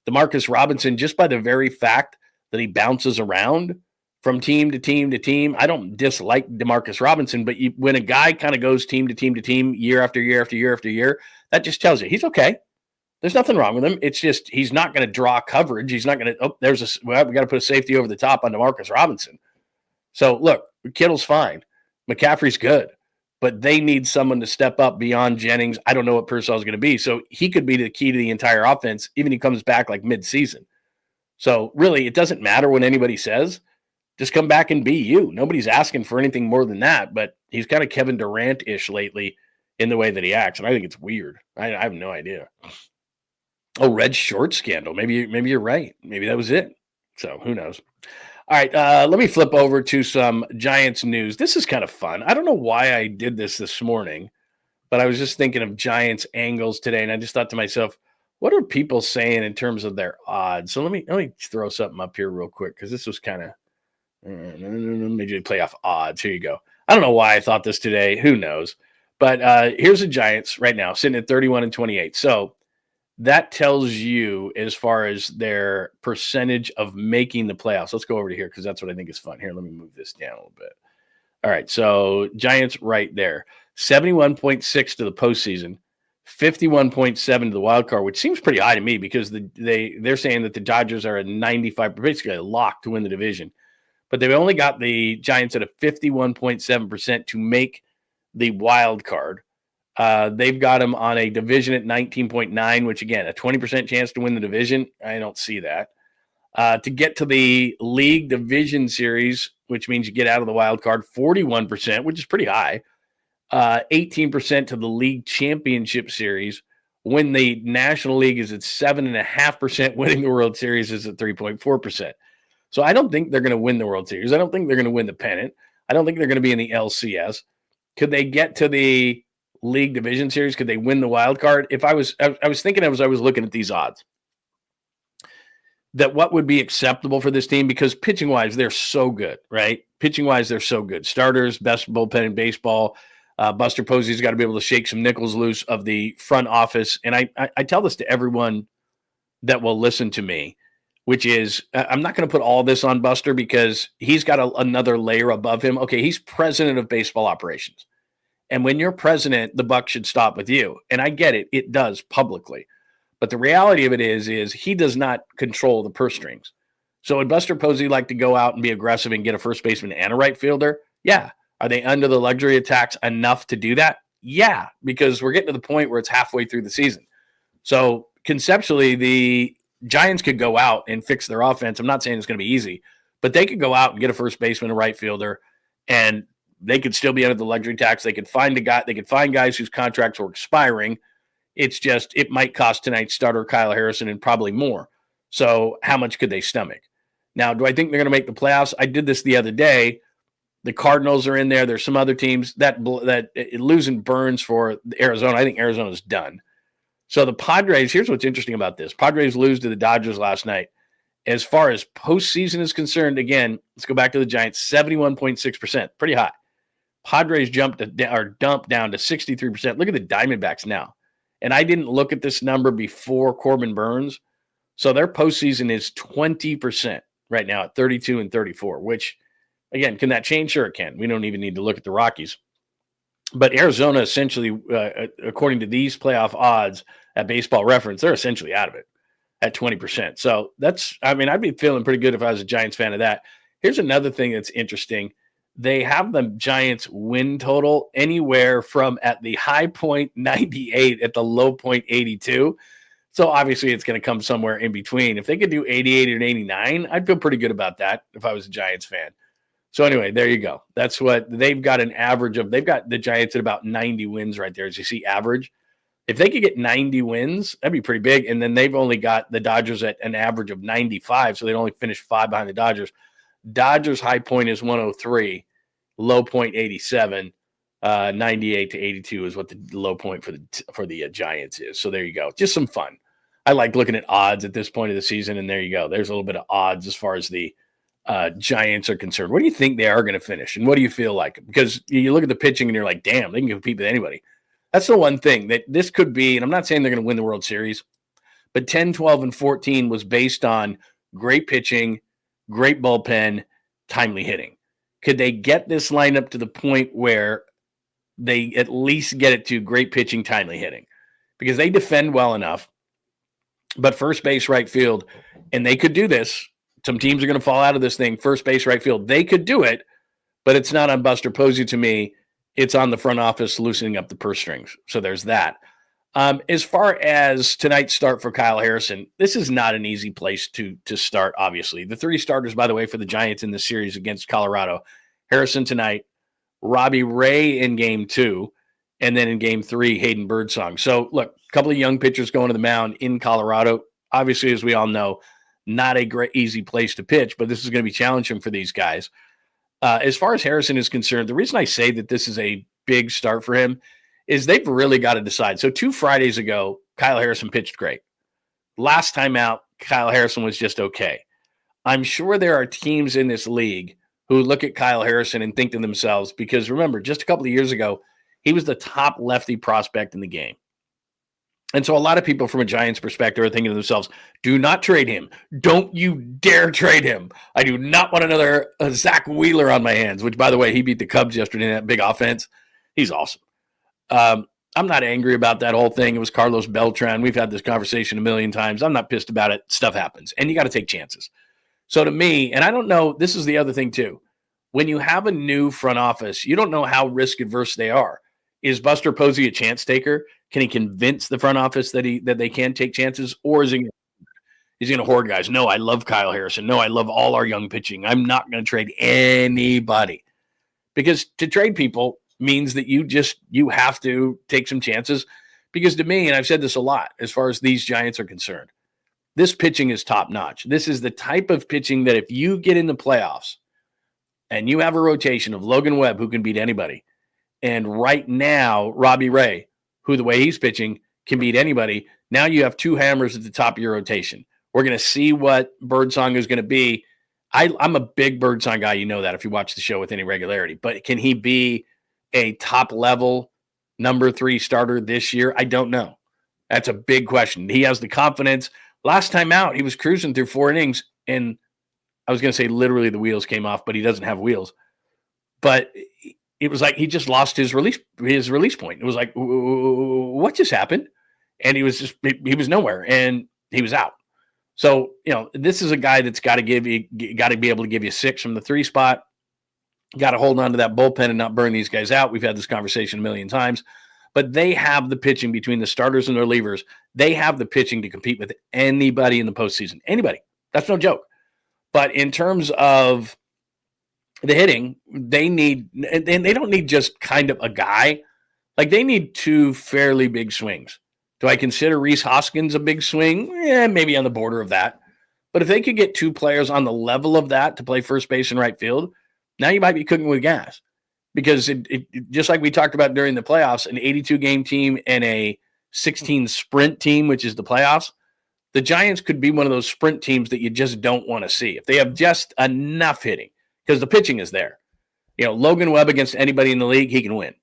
Demarcus Robinson, just by the very fact that he bounces around from team to team to team. I don't dislike Demarcus Robinson, but when a guy kind of goes team to team to team year after year after year after year, that just tells you he's okay. There's nothing wrong with him. It's just he's not going to draw coverage. He's not going to, we got to put a safety over the top on Demarcus Robinson. So, look, Kittle's fine. McCaffrey's good. But they need someone to step up beyond Jennings. I don't know what Purcell's going to be. So he could be the key to the entire offense, even if he comes back like mid-season. So, really, it doesn't matter what anybody says. Just come back and be you. Nobody's asking for anything more than that, but he's kind of Kevin Durant-ish lately in the way that he acts, and I think it's weird. I have no idea. Oh, red short scandal. Maybe you're right. Maybe that was it. So who knows? All right, let me flip over to some Giants news. This is kind of fun. I don't know why I did this morning, but I was just thinking of Giants angles today, and I just thought to myself, what are people saying in terms of their odds? So let me throw something up here real quick because this was kind of Major League Playoff odds. Here you go. I don't know why I thought this today. Who knows? But here's the Giants right now sitting at 31-28. So that tells you as far as their percentage of making the playoffs. Let's go over to here because that's what I think is fun. Here, let me move this down a little bit. All right, so Giants right there. 71.6 to the postseason, 51.7 to the wild card, which seems pretty high to me because they're saying that the Dodgers are at 95, basically a lock to win the division. But they've only got the Giants at a 51.7% to make the wild card. They've got them on a division at 19.9, which, again, a 20% chance to win the division. I don't see that. To get to the league division series, which means you get out of the wild card, 41%, which is pretty high. 18% to the league championship series. When the National League is at 7.5%, winning the World Series is at 3.4%. So I don't think they're going to win the World Series. I don't think they're going to win the pennant. I don't think they're going to be in the LCS. Could they get to the league division series? Could they win the wild card? I was thinking as I was looking at these odds, that what would be acceptable for this team, because pitching wise, they're so good, right? Pitching wise, they're so good. Starters, best bullpen in baseball. Buster Posey's got to be able to shake some nickels loose of the front office. And I tell this to everyone that will listen to me, which is I'm not going to put all this on Buster because he's got another layer above him. Okay, he's president of baseball operations. And when you're president, the buck should stop with you. And I get it. It does publicly. But the reality of it is he does not control the purse strings. So would Buster Posey like to go out and be aggressive and get a first baseman and a right fielder? Yeah. Are they under the luxury tax enough to do that? Yeah, because we're getting to the point where it's halfway through the season. So conceptually, the Giants could go out and fix their offense. I'm not saying it's going to be easy, but they could go out and get a first baseman, a right fielder, and they could still be under the luxury tax. They could find guys whose contracts were expiring. It's just it might cost tonight's starter Kyle Harrison and probably more. So how much could they stomach? Now, do I think they're going to make the playoffs? I did this the other day. The Cardinals are in there. There's some other teams that losing Burns for Arizona. I think Arizona's done. So the Padres, here's what's interesting about this. Padres lose to the Dodgers last night. As far as postseason is concerned, again, let's go back to the Giants, 71.6%, pretty high. Padres dumped down to 63%. Look at the Diamondbacks now. And I didn't look at this number before Corbin Burns. So their postseason is 20% right now at 32 and 34, which, again, can that change? Sure it can. We don't even need to look at the Rockies. But Arizona essentially, according to these playoff odds at Baseball Reference, they're essentially out of it at 20%. So I'd be feeling pretty good if I was a Giants fan of that. Here's another thing that's interesting. They have the Giants win total anywhere from at the high point 98 at the low point 82. So obviously it's going to come somewhere in between. If they could do 88 and 89, I'd feel pretty good about that if I was a Giants fan. So anyway, there you go. That's what they've got an average of. They've got the Giants at about 90 wins right there, as you see average. If they could get 90 wins, that'd be pretty big. And then they've only got the Dodgers at an average of 95, so they'd only finish 5 behind the Dodgers. Dodgers' high point is 103, low point 87. 98 to 82 is what the low point for the Giants is. So there you go. Just some fun. I like looking at odds at this point of the season, and there you go. There's a little bit of odds as far as the Giants are concerned. What do you think they are going to finish, and what do you feel like? Because you look at the pitching, and you're like, damn, they can compete with anybody. That's the one thing that this could be, and I'm not saying they're going to win the World Series, But 10, 12, and 14 was based on great pitching, great bullpen, timely hitting. Could they get this lineup to the point where they at least get it to great pitching, timely hitting? Because they defend well enough, but first base, right field, and they could do this. Some teams are going to fall out of this thing. First base, right field, they could do it, but it's not on Buster Posey to me. It's on the front office loosening up the purse strings. So there's that. As far as tonight's start for Kyle Harrison, this is not an easy place to start, obviously. The three starters, by the way, for the Giants in this series against Colorado: Harrison tonight, Robbie Ray in game 2, and then in game 3, Hayden Birdsong. So, look, a couple of young pitchers going to the mound in Colorado. Obviously, as we all know, not a great, easy place to pitch, but this is going to be challenging for these guys. As far as Harrison is concerned, the reason I say that this is a big start for him is they've really got to decide. So 2 Fridays ago, Kyle Harrison pitched great. Last time out, Kyle Harrison was just okay. I'm sure there are teams in this league who look at Kyle Harrison and think to themselves, because remember, just a couple of years ago, he was the top lefty prospect in the game. And so a lot of people from a Giants perspective are thinking to themselves, do not trade him. Don't you dare trade him. I do not want another Zach Wheeler on my hands, which, by the way, he beat the Cubs yesterday in that big offense. He's awesome. I'm not angry about that whole thing. It was Carlos Beltran. We've had this conversation a million times. I'm not pissed about it. Stuff happens, and you got to take chances. So to me, and I don't know, this is the other thing too. When you have a new front office, you don't know how risk adverse they are. Is Buster Posey a chance taker? Can he convince the front office that they can take chances, or is he going to hoard guys? No, I love Kyle Harrison. No, I love all our young pitching. I'm not going to trade anybody, because to trade people means that you have to take some chances. Because to me, and I've said this a lot as far as these Giants are concerned, this pitching is top notch. This is the type of pitching that if you get in the playoffs and you have a rotation of Logan Webb, who can beat anybody, and right now Robbie Ray, who the way he's pitching can beat anybody, now you have 2 hammers at the top of your rotation. We're going to see what Birdsong is going to be. I'm a big Birdsong guy. You know that if you watch the show with any regularity. But can he be a top-level number 3 starter this year? I don't know. That's a big question. He has the confidence. Last time out, he was cruising through 4 innings, and I was going to say literally the wheels came off, but he doesn't have wheels. But it was like he just lost his release point. It was like, what just happened? And he was nowhere, and he was out. So, this is a guy that's got to be able to give you 6 from the 3 spot. Got to hold on to that bullpen and not burn these guys out. We've had this conversation a million times. But they have the pitching between the starters and their relievers. They have the pitching to compete with anybody in the postseason. Anybody. That's no joke. But in terms of the hitting, they don't need just kind of a guy. Like, they need 2 fairly big swings. Do I consider Rhys Hoskins a big swing? Maybe on the border of that. But if they could get 2 players on the level of that to play first base and right field, now you might be cooking with gas. Because it just like we talked about during the playoffs, an 82-game team and a 16 sprint team, which is the playoffs, the Giants could be one of those sprint teams that you just don't want to see. If they have just enough hitting, because the pitching is there. Logan Webb against anybody in the league, he can win.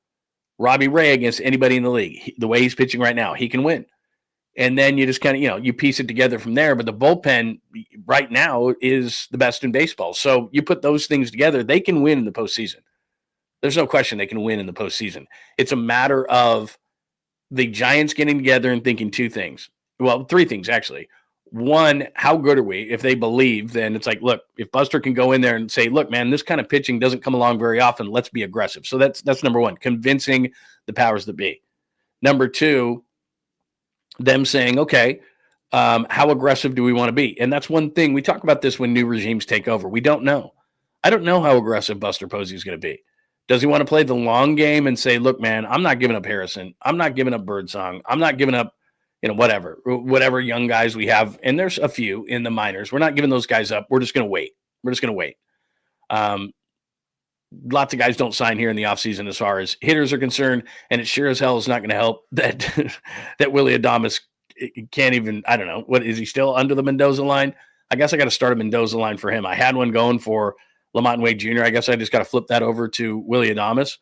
Robbie Ray against anybody in the league, the way he's pitching right now, he can win. And then you just kind of, you piece it together from there. But the bullpen right now is the best in baseball. So you put those things together, they can win in the postseason. There's no question they can win in the postseason. It's a matter of the Giants getting together and thinking 2 things. Well, 3 things, actually. 1, how good are we? If they believe, then it's like, look, if Buster can go in there and say, look, man, this kind of pitching doesn't come along very often. Let's be aggressive. So that's number 1, convincing the powers that be. Number 2, them saying, okay, how aggressive do we want to be? And that's one thing. We talk about this when new regimes take over. We don't know. I don't know how aggressive Buster Posey is going to be. Does he want to play the long game and say, look, man, I'm not giving up Harrison. I'm not giving up Birdsong. I'm not giving up, whatever young guys we have. And there's a few in the minors. We're not giving those guys up. We're just going to wait. Lots of guys don't sign here in the offseason as far as hitters are concerned. And it sure as hell is not going to help that Willy Adames can't even, I don't know. What is he still under the Mendoza line? I guess I got to start a Mendoza line for him. I had one going for Lamont Wade Jr. I guess I just got to flip that over to Willy Adames.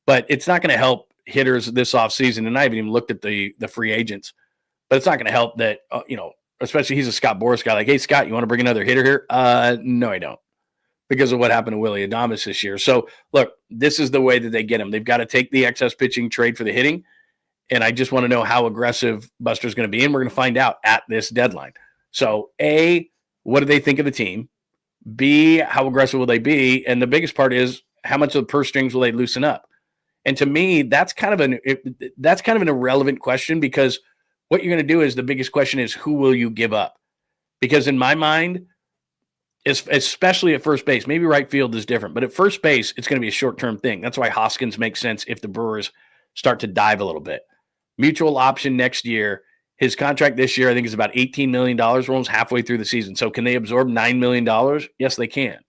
But it's not going to help hitters this offseason. And I haven't even looked at the free agents. But it's not going to help that, especially he's a Scott Boras guy. Like, hey, Scott, you want to bring another hitter here? No, I don't. Because of what happened to Willy Adames this year. So, look, this is the way that they get him. They've got to take the excess pitching, trade for the hitting. And I just want to know how aggressive Buster's going to be. And we're going to find out at this deadline. So, A, what do they think of the team? B, how aggressive will they be? And the biggest part is, how much of the purse strings will they loosen up? And to me, that's kind of an irrelevant question, because what you're going to do is, the biggest question is, who will you give up? Because in my mind, especially at first base, maybe right field is different, but at first base, it's going to be a short-term thing. That's why Hoskins makes sense if the Brewers start to dive a little bit. Mutual option next year. His contract this year, I think, is about $18 million. We're almost halfway through the season. So can they absorb $9 million? Yes, they can.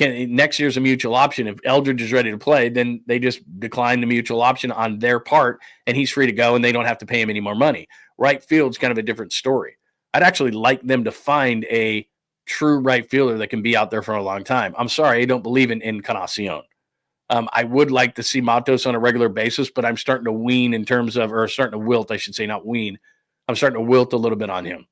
Next year's a mutual option. If Eldridge is ready to play, then they just decline the mutual option on their part, and he's free to go, and they don't have to pay him any more money. Right field's kind of a different story. I'd actually like them to find a true right fielder that can be out there for a long time. I'm sorry, I don't believe in 𝐃𝐨𝐧'𝐭. I would like to see Matos on a regular basis, but I'm starting to wean in terms of, or starting to wilt, I should say, not wean. I'm starting to wilt a little bit on him.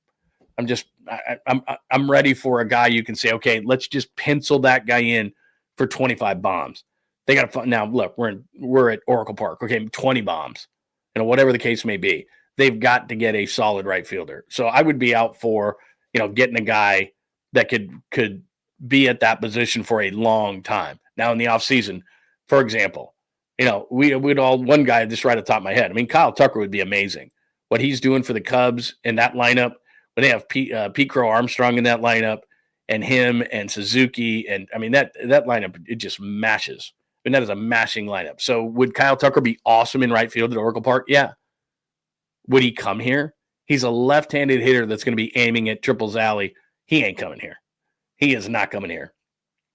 I'm ready for a guy you can say, okay, let's just pencil that guy in for 25 bombs. They got to now look, we're at Oracle Park. Okay, 20 bombs, whatever the case may be. They've got to get a solid right fielder. So I would be out for, getting a guy that could be at that position for a long time. Now in the offseason, for example, we'd all, one guy just right at the top of my head. I mean, Kyle Tucker would be amazing. What he's doing for the Cubs in that lineup, when they have Pete Crow Armstrong in that lineup, and him and Suzuki, and I mean that lineup, it just mashes. I mean, that is a mashing lineup. So would Kyle Tucker be awesome in right field at Oracle Park? Yeah. Would he come here? He's a left-handed hitter that's going to be aiming at Triples Alley. He ain't coming here. He is not coming here.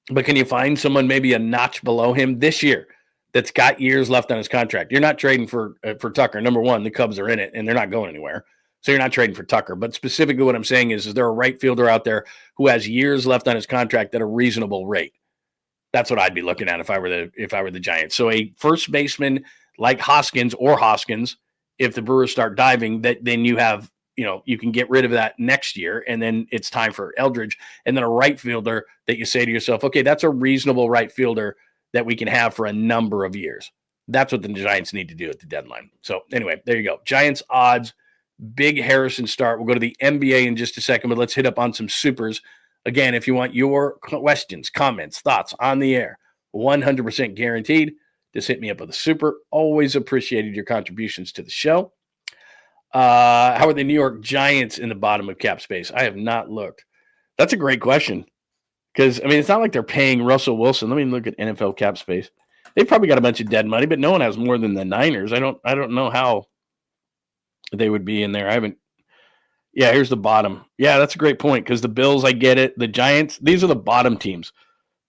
But can you find someone maybe a notch below him this year that's got years left on his contract? You're not trading for Tucker. Number one, the Cubs are in it, and they're not going anywhere. So you're not trading for Tucker. But specifically what I'm saying is there a right fielder out there who has years left on his contract at a reasonable rate? That's what I'd be looking at if I were the Giants. So a first baseman like Hoskins, if the Brewers start diving, then you have, you can get rid of that next year, and then it's time for Eldridge. And then a right fielder that you say to yourself, okay, that's a reasonable right fielder that we can have for a number of years. That's what the Giants need to do at the deadline. So anyway, there you go. Giants odds, big Harrison start. We'll go to the NBA in just a second, but let's hit up on some supers. Again, if you want your questions, comments, thoughts on the air, 100% guaranteed, just hit me up with a super. Always appreciated your contributions to the show. How are the New York Giants in the bottom of cap space? I have not looked. That's a great question, because, I mean, it's not like they're paying Russell Wilson. Let me look at NFL cap space. They've probably got a bunch of dead money, but no one has more than the Niners. I don't know how they would be in there. Yeah, here's the bottom. Yeah, that's a great point, because the Bills, I get it. The Giants, these are the bottom teams.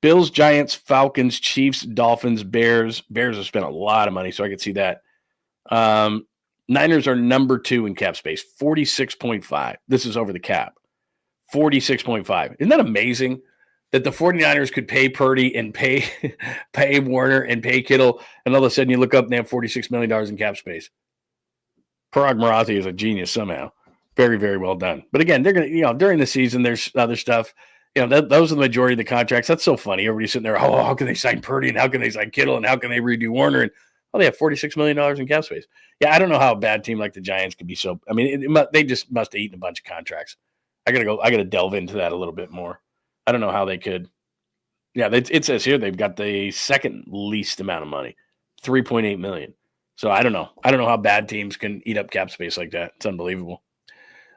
Bills, Giants, Falcons, Chiefs, Dolphins, Bears. Bears have spent a lot of money, so I could see that. Niners are number 2 in cap space, 46.5. This is over the cap, 46.5. Isn't that amazing that the 49ers could pay Purdy and pay Warner and pay Kittle, and all of a sudden you look up and they have $46 million in cap space? Parag Marathi is a genius somehow. Very, very well done. But again, they're going to, during the season, there's other stuff. Those are the majority of the contracts. That's so funny. Everybody's sitting there, how can they sign Purdy, and how can they sign Kittle, and how can they redo Warner? And they have $46 million in cap space. Yeah, I don't know how a bad team like the Giants could be so. I mean, they just must have eaten a bunch of contracts. I gotta delve into that a little bit more. I don't know how they could. Yeah, it says here they've got the second least amount of money, $3.8 million. So I don't know. I don't know how bad teams can eat up cap space like that. It's unbelievable.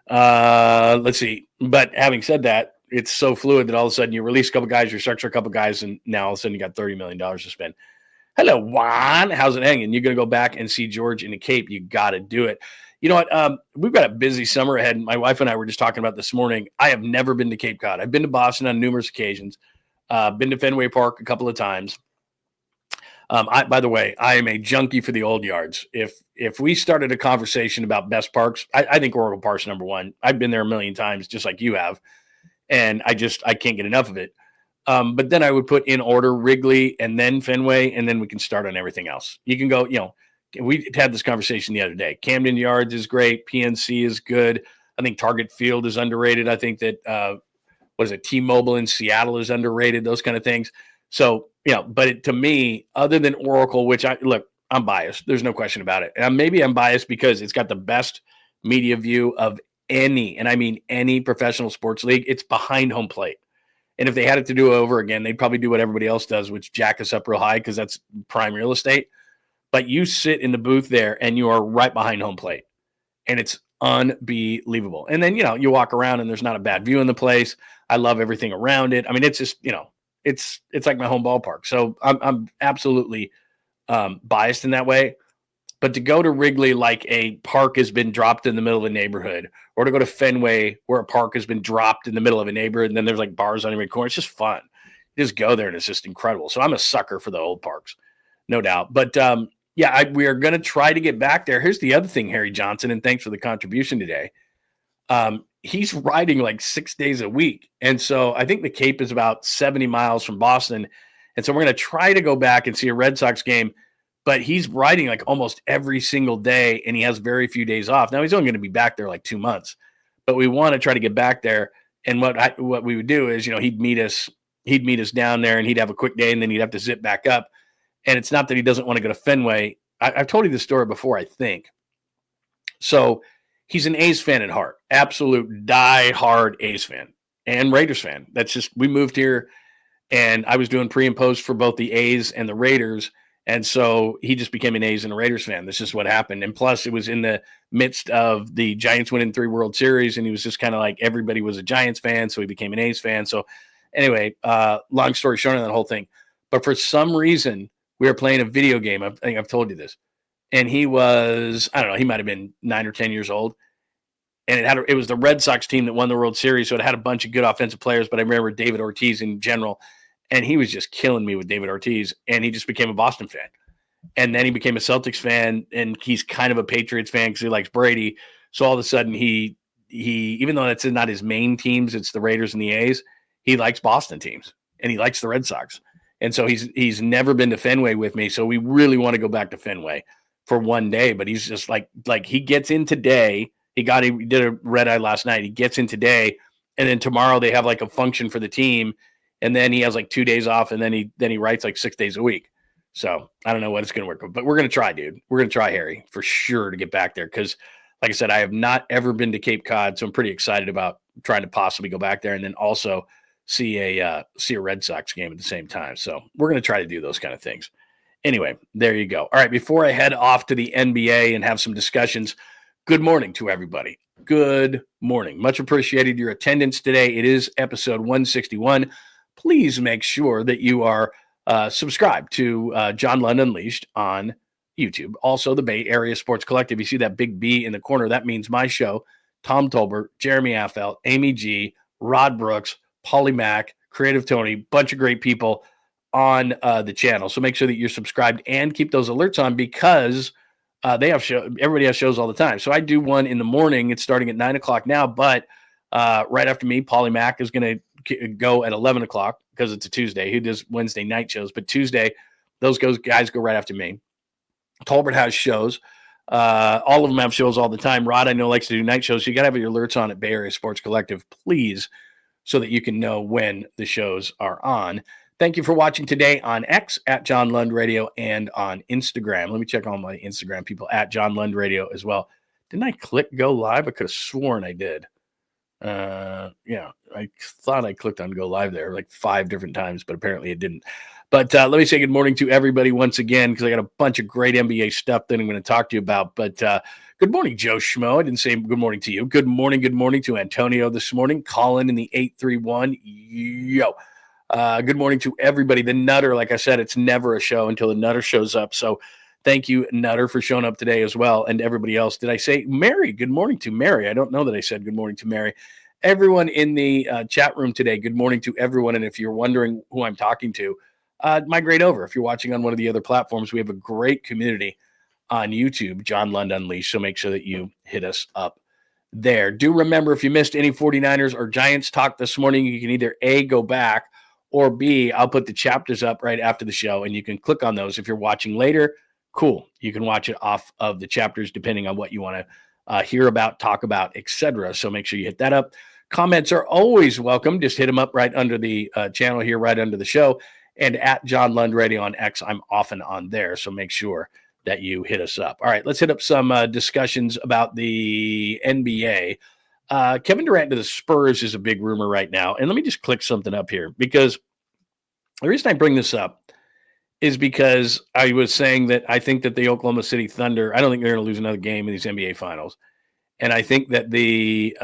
Let's see. But having said that, it's so fluid that all of a sudden you release a couple guys, you restructure a couple guys, and now all of a sudden you got $30 million to spend. Hello, Juan. How's it hanging? You're going to go back and see George in the Cape. You got to do it. You know what? We've got a busy summer ahead. My wife and I were just talking about this morning. I have never been to Cape Cod. I've been to Boston on numerous occasions. Been to Fenway Park a couple of times. By the way, I am a junkie for the old yards. If we started a conversation about best parks, I think Oracle Park's number 1. I've been there a million times, just like you have, and I can't get enough of it. But then I would put in order Wrigley and then Fenway, and then we can start on everything else. You can go, we had this conversation the other day. Camden Yards is great. PNC is good. I think Target Field is underrated. I think that, T-Mobile in Seattle is underrated, those kind of things. So, but to me, other than Oracle, which I'm biased. There's no question about it. And maybe I'm biased because it's got the best media view of any, and I mean any professional sports league. It's behind home plate. And if they had it to do over again, they'd probably do what everybody else does, which jack us up real high because that's prime real estate. But you sit in the booth there and you are right behind home plate. And it's unbelievable. And then, you walk around and there's not a bad view in the place. I love everything around it. I mean, it's just, it's like my home ballpark. So I'm absolutely biased in that way. But to go to Wrigley like a park has been dropped in the middle of the neighborhood, or to go to Fenway where a park has been dropped in the middle of a neighborhood and then there's like bars on every corner, it's just fun. You just go there and it's just incredible. So I'm a sucker for the old parks, no doubt. But we are going to try to get back there. Here's the other thing, Harry Johnson, and thanks for the contribution today. He's riding like 6 days a week. And so I think the Cape is about 70 miles from Boston. And so we're going to try to go back and see a Red Sox game, but he's riding like almost every single day and he has very few days off. Now he's only going to be back there like 2 months, but we want to try to get back there. And what we would do is, he'd meet us down there and he'd have a quick day and then he'd have to zip back up. And it's not that he doesn't want to go to Fenway. I've told you this story before, I think. So he's an A's fan at heart, absolute die-hard A's fan and Raiders fan. That's just, we moved here and I was doing pre and post for both the A's and the Raiders. And so he just became an A's and a Raiders fan. This is what happened. And plus it was in the midst of the Giants winning 3 World Series. And he was just kind of like, everybody was a Giants fan. So he became an A's fan. So anyway, long story short on that whole thing. But for some reason, we were playing a video game. I think I've told you this. And he was, I don't know, he might have been 9 or 10 years old. And it was the Red Sox team that won the World Series. So it had a bunch of good offensive players, but I remember David Ortiz in general. And he was just killing me with David Ortiz. And he just became a Boston fan. And then he became a Celtics fan. And he's kind of a Patriots fan because he likes Brady. So all of a sudden he even though that's not his main teams, it's the Raiders and the A's, he likes Boston teams. And he likes the Red Sox. And so he's never been to Fenway with me. So we really want to go back to Fenway for one day. But he's just like he gets in today. He did a red eye last night. He gets in today. And then tomorrow they have like a function for the team. And then he has like 2 days off. And then he writes like 6 days a week. So I don't know what it's going to work with. But we're going to try, dude. We're going to try, Harry, for sure to get back there. Because like I said, I have not ever been to Cape Cod. So I'm pretty excited about trying to possibly go back there. And then also see a Red Sox game at the same time. So we're going to try to do those kind of things. Anyway, there you go. All right, before I head off to the NBA and have some discussions, good morning to everybody. Good morning. Much appreciated your attendance today. It is episode 161. Please make sure that you are subscribed to John Lund Unleashed on YouTube. Also, the Bay Area Sports Collective. You see that big B in the corner. That means my show, Tom Tolbert, Jeremy Affelt, Amy G, Rod Brooks, Paulie Mack, Creative Tony, bunch of great people on the channel. So make sure that you're subscribed and keep those alerts on because they have everybody has shows all the time. So I do one in the morning. It's starting at 9 o'clock now, but right after me, Paulie Mack is going to go at 11 o'clock because it's a Tuesday. He does Wednesday night shows, but Tuesday, those guys go right after me. Tolbert has shows. All of them have shows all the time. Rod, I know, likes to do night shows. So you got to have your alerts on at Bay Area Sports Collective, please, so that you can know when the shows are on. Thank you for watching today on X at John Lund Radio and on Instagram. Let me check all my Instagram people at John Lund Radio as well. Didn't I click go live? I could have sworn I did. Yeah, I thought I clicked on go live there like 5 different times, but apparently it didn't. But let me say good morning to everybody once again, because I got a bunch of great NBA stuff that I'm going to talk to you about. But good morning, Joe Schmo. I didn't say good morning to you. Good morning to Antonio this morning. Colin in the 831. Yo. Good morning to everybody. The Nutter, like I said, it's never a show until the Nutter shows up. So thank you, Nutter, for showing up today as well, and everybody else. Did I say Mary? Good morning to Mary. I don't know that I said good morning to Mary. Everyone in the chat room today, good morning to everyone. And if you're wondering who I'm talking to, migrate over. If you're watching on one of the other platforms, we have a great community on YouTube, John Lund Unleashed. So make sure that you hit us up there. Do remember, if you missed any 49ers or Giants talk this morning, you can either A, go back, or B, I'll put the chapters up right after the show, and you can click on those. If you're watching later, Cool. You can watch it off of the chapters depending on what you want to hear about, talk about, etc. So make sure you hit that up. Comments are always welcome. Just hit them up right under the channel here, right under the show. And at John Lund Radio on X, I'm often on there. So make sure that you hit us up. All right, let's hit up some discussions about the NBA. Kevin Durant to the Spurs is a big rumor right now. And let me just click something up here, because the reason I bring this up is because I was saying that I think that the Oklahoma City Thunder, I don't think they're going to lose another game in these NBA finals. And I think that the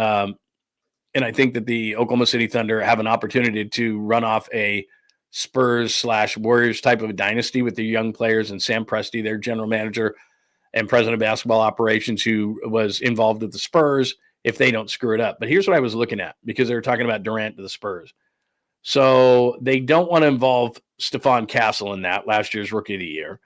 Oklahoma City Thunder have an opportunity to run off a Spurs/Warriors type of a dynasty with their young players, and Sam Presti, their general manager and president of basketball operations, who was involved with the Spurs, if they don't screw it up. But here's what I was looking at, because they were talking about Durant to the Spurs. So they don't want to involve Stephon Castle in that, last year's Rookie of the Year.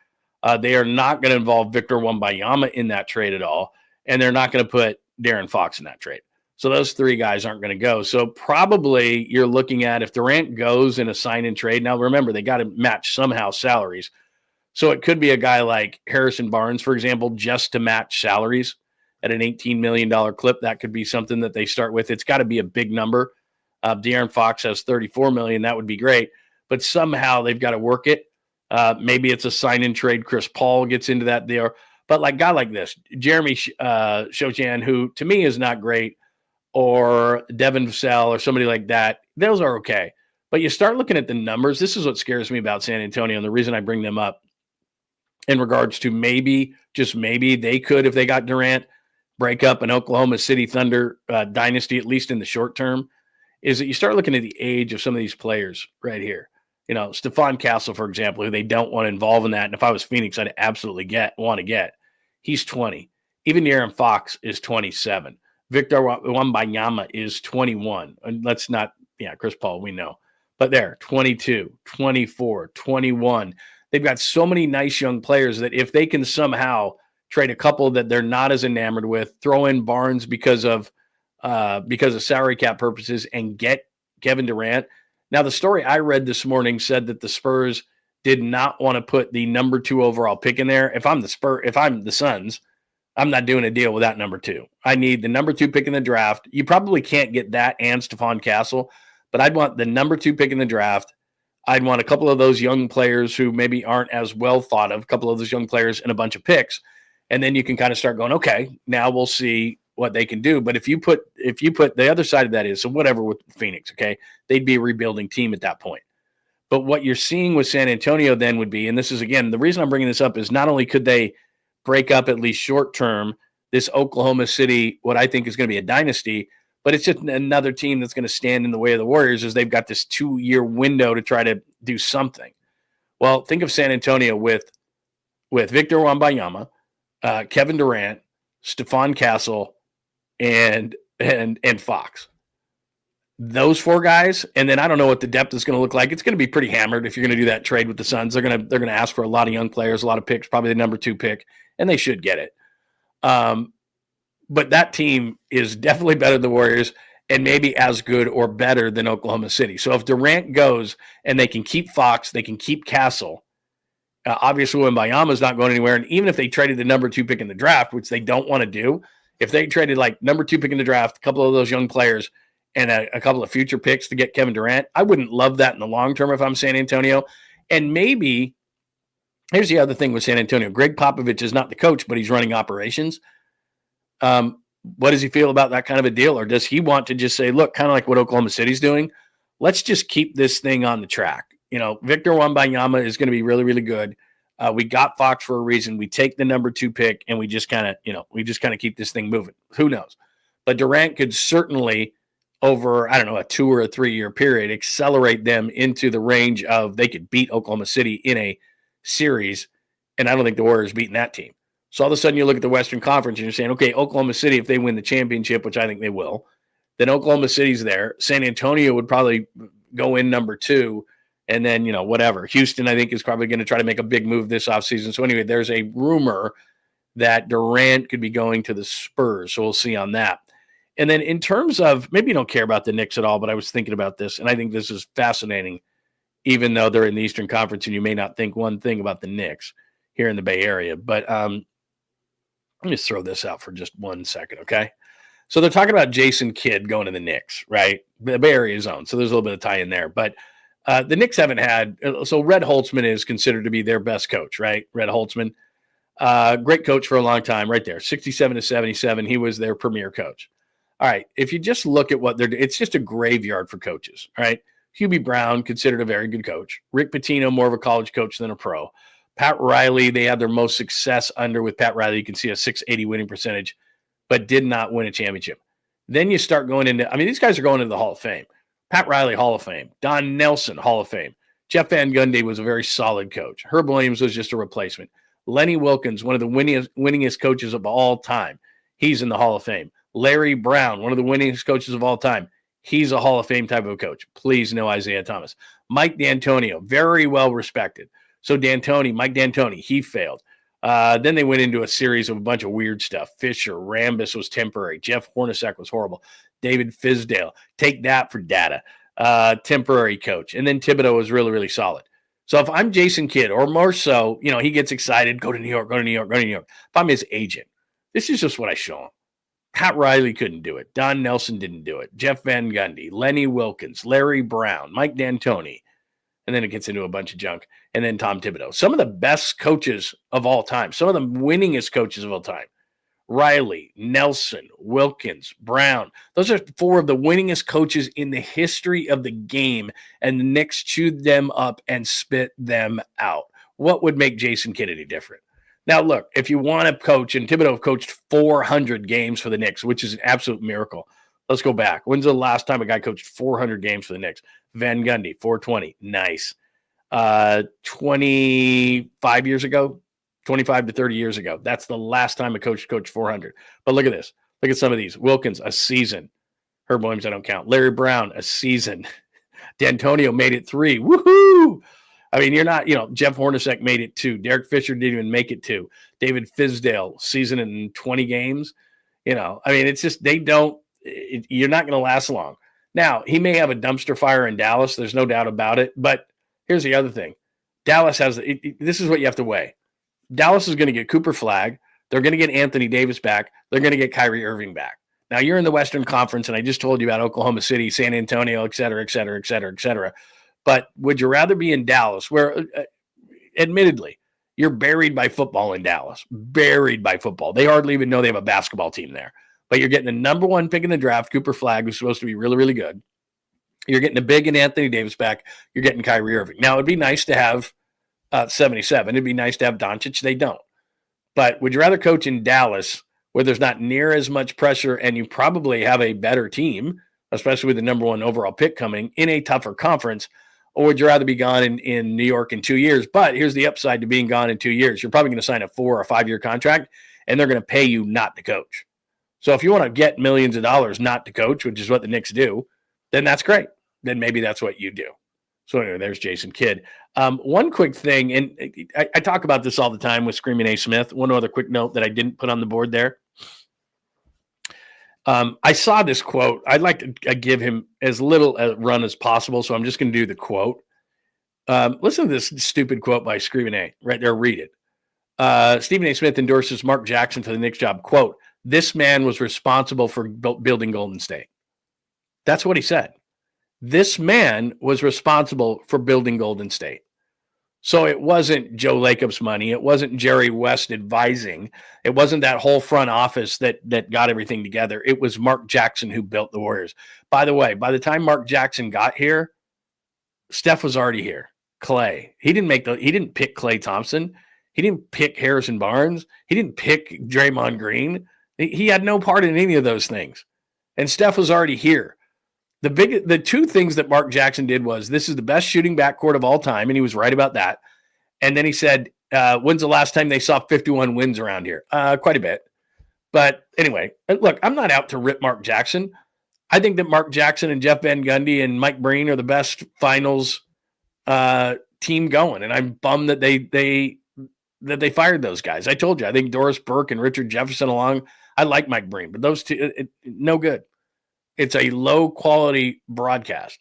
They are not going to involve Victor Wembanyama in that trade at all, and they're not going to put De'Aaron Fox in that trade. So those three guys aren't going to go. So probably you're looking at, if Durant goes in a sign-and trade. Now, remember, they got to match somehow salaries. So it could be a guy like Harrison Barnes, for example, just to match salaries at an $18 million clip. That could be something that they start with. It's got to be a big number. De'Aaron Fox has $34 million. That would be great. But somehow they've got to work it. Maybe it's a sign-and trade. Chris Paul gets into that there. But like a guy like this, Jeremy Sochan, who to me is not great, or Devin Vassell or somebody like that, those are okay. But you start looking at the numbers. This is what scares me about San Antonio, and the reason I bring them up in regards to maybe, just maybe, they could, if they got Durant, break up an Oklahoma City Thunder dynasty, at least in the short term, is that you start looking at the age of some of these players right here. You know, Stephon Castle, for example, who they don't want to involve in that. And if I was Phoenix, I'd absolutely want to get. He's 20. Even De'Aaron Fox is 27. Victor Wembanyama is 21. And let's not, Chris Paul, we know. But they're 22, 24, 21. They've got so many nice young players that if they can somehow trade a couple that they're not as enamored with, throw in Barnes because of salary cap purposes, and get Kevin Durant. Now, the story I read this morning said that the Spurs did not want to put the number 2 overall pick in there. If I'm the Suns, I'm not doing a deal without number 2. I need the number 2 pick in the draft. You probably can't get that and Stephon Castle, but I'd want the number 2 pick in the draft. I'd want a couple of those young players who maybe aren't as well thought of, a couple of those young players, and a bunch of picks. And then you can kind of start going, okay, now we'll see what they can do. But if you put the other side of that is, so whatever with Phoenix, okay, they'd be a rebuilding team at that point. But what you're seeing with San Antonio then would be, and this is, again, the reason I'm bringing this up is not only could they break up, at least short term, this Oklahoma City, what I think is going to be a dynasty, but it's just another team that's going to stand in the way of the Warriors, as they've got this 2-year window to try to do something. Well, think of San Antonio with Victor Wembanyama, Kevin Durant, Stephon Castle, and Fox. Those 4 guys, and then I don't know what the depth is going to look like. It's going to be pretty hammered if you're going to do that trade with the Suns. They're going to ask for a lot of young players, a lot of picks, probably the number 2 pick, and they should get it. But that team is definitely better than the Warriors, and maybe as good or better than Oklahoma City. So if Durant goes and they can keep Fox, they can keep Castle. Obviously, Wembanyama's not going anywhere, and even if they traded the number 2 pick in the draft, which they don't want to do, if they traded like number 2 pick in the draft, a couple of those young players, and a couple of future picks to get Kevin Durant, I wouldn't love that in the long term if I'm San Antonio. And maybe, here's the other thing with San Antonio. Greg Popovich is not the coach, but he's running operations. What does he feel about that kind of a deal? Or does he want to just say, look, kind of like what Oklahoma City's doing, let's just keep this thing on the track. Victor Wembanyama is going to be really, really good. We got Fox for a reason. We take the number 2 pick, and we just kind of keep this thing moving. Who knows? But Durant could certainly, over, I don't know, a 2 or a 3-year period, accelerate them into the range of they could beat Oklahoma City in a series, and I don't think the Warriors beating that team. So all of a sudden you look at the Western Conference and you're saying, okay, Oklahoma City, if they win the championship, which I think they will, then Oklahoma City's there. San Antonio would probably go in number 2, and then, whatever. Houston, I think, is probably going to try to make a big move this offseason. So anyway, there's a rumor that Durant could be going to the Spurs, so we'll see on that. And then in terms of, maybe you don't care about the Knicks at all, but I was thinking about this, and I think this is fascinating, even though they're in the Eastern Conference and you may not think one thing about the Knicks. here in the Bay Area. But let me just throw this out for just 1 second, okay? So they're talking about Jason Kidd going to the Knicks, right? The Bay Area zone. So there's a little bit of tie in there. But the Knicks haven't had – so Red Holtzman is considered to be their best coach, right? Red Holtzman. Great coach for a long time right there. 67 to 77. He was their premier coach. All right. If you just look at what they're doing, it's just a graveyard for coaches, all right? Hubie Brown, considered a very good coach. Rick Pitino, more of a college coach than a pro. Pat Riley, they had their most success under with Pat Riley. You can see a 680 winning percentage, but did not win a championship. Then you start going into – I mean, these guys are going into the Hall of Fame. Pat Riley, Hall of Fame. Don Nelson, Hall of Fame. Jeff Van Gundy was a very solid coach. Herb Williams was just a replacement. Lenny Wilkins, one of the winningest coaches of all time. He's in the Hall of Fame. Larry Brown, one of the winningest coaches of all time. He's a Hall of Fame type of coach. Please know Isaiah Thomas. Mike D'Antonio, very well respected. So Mike D'Antoni, he failed. Then they went into a series of a bunch of weird stuff. Fisher, Rambis was temporary. Jeff Hornacek was horrible. David Fizdale, take that for data. Temporary coach. And then Thibodeau was really, really solid. So if I'm Jason Kidd, or more so, he gets excited, go to New York, go to New York, go to New York. If I'm his agent, this is just what I show him. Pat Riley couldn't do it. Don Nelson didn't do it. Jeff Van Gundy, Lenny Wilkins, Larry Brown, Mike D'Antoni. And then it gets into a bunch of junk. And then Tom Thibodeau. Some of the best coaches of all time. Some of the winningest coaches of all time. Riley, Nelson, Wilkins, Brown. Those are four of the winningest coaches in the history of the game. And the Knicks chewed them up and spit them out. What would make Jason Kidd any different? Now, look, if you want to coach, and Thibodeau coached 400 games for the Knicks, which is an absolute miracle. Let's go back. When's the last time a guy coached 400 games for the Knicks? Van Gundy, 420. Nice. 25 years ago, 25 to 30 years ago. That's the last time a coach coached 400. But look at this. Look at some of these. Wilkins, a season. Herb Williams, I don't count. Larry Brown, a season. D'Antonio made it 3. Woohoo! I mean, you're not, Jeff Hornacek made it 2. Derek Fisher didn't even make it 2. David Fizdale, season in 20 games. I mean, it's just, you're not going to last long. Now, he may have a dumpster fire in Dallas. There's no doubt about it. But here's the other thing. Dallas has, this is what you have to weigh. Dallas is going to get Cooper Flagg. They're going to get Anthony Davis back. They're going to get Kyrie Irving back. Now, you're in the Western Conference, and I just told you about Oklahoma City, San Antonio, et cetera, et cetera, et cetera, et cetera. But would you rather be in Dallas where, admittedly, you're buried by football in Dallas, buried by football. They hardly even know they have a basketball team there. But you're getting the number 1 pick in the draft, Cooper Flagg, who's supposed to be really, really good. You're getting the big and Anthony Davis back. You're getting Kyrie Irving. Now, it'd be nice to have 77. It'd be nice to have Doncic. They don't. But would you rather coach in Dallas where there's not near as much pressure and you probably have a better team, especially with the number 1 overall pick coming in a tougher conference, or would you rather be gone in New York in 2 years? But here's the upside to being gone in 2 years. You're probably going to sign a 4 or 5 year contract, and they're going to pay you not to coach. So if you want to get millions of dollars not to coach, which is what the Knicks do, then that's great. Then maybe that's what you do. So anyway, there's Jason Kidd. One quick thing, and I talk about this all the time with Screaming A. Smith. One other quick note that I didn't put on the board there. I saw this quote. I'd like to give him as little a run as possible, so I'm just going to do the quote. Listen to this stupid quote by Screaming A. Right there, read it. Stephen A. Smith endorses Mark Jackson for the Knicks job. Quote, "This man was responsible for building Golden State." That's what he said. This man was responsible for building Golden State. So it wasn't Joe Lacob's money. It wasn't Jerry West advising. It wasn't that whole front office that got everything together. It was Mark Jackson who built the Warriors. By the way, by the time Mark Jackson got here, Steph was already here. Clay. He didn't pick Klay Thompson. He didn't pick Harrison Barnes. He didn't pick Draymond Green. He had no part in any of those things. And Steph was already here. The 2 things that Mark Jackson did was, this is the best shooting backcourt of all time, and he was right about that. And then he said, when's the last time they saw 51 wins around here? Quite a bit. But anyway, look, I'm not out to rip Mark Jackson. I think that Mark Jackson and Jeff Van Gundy and Mike Breen are the best finals team going, and I'm bummed that they fired those guys. I told you, I think Doris Burke and Richard Jefferson along. I like Mike Breen, but those two, no good. It's a low-quality broadcast.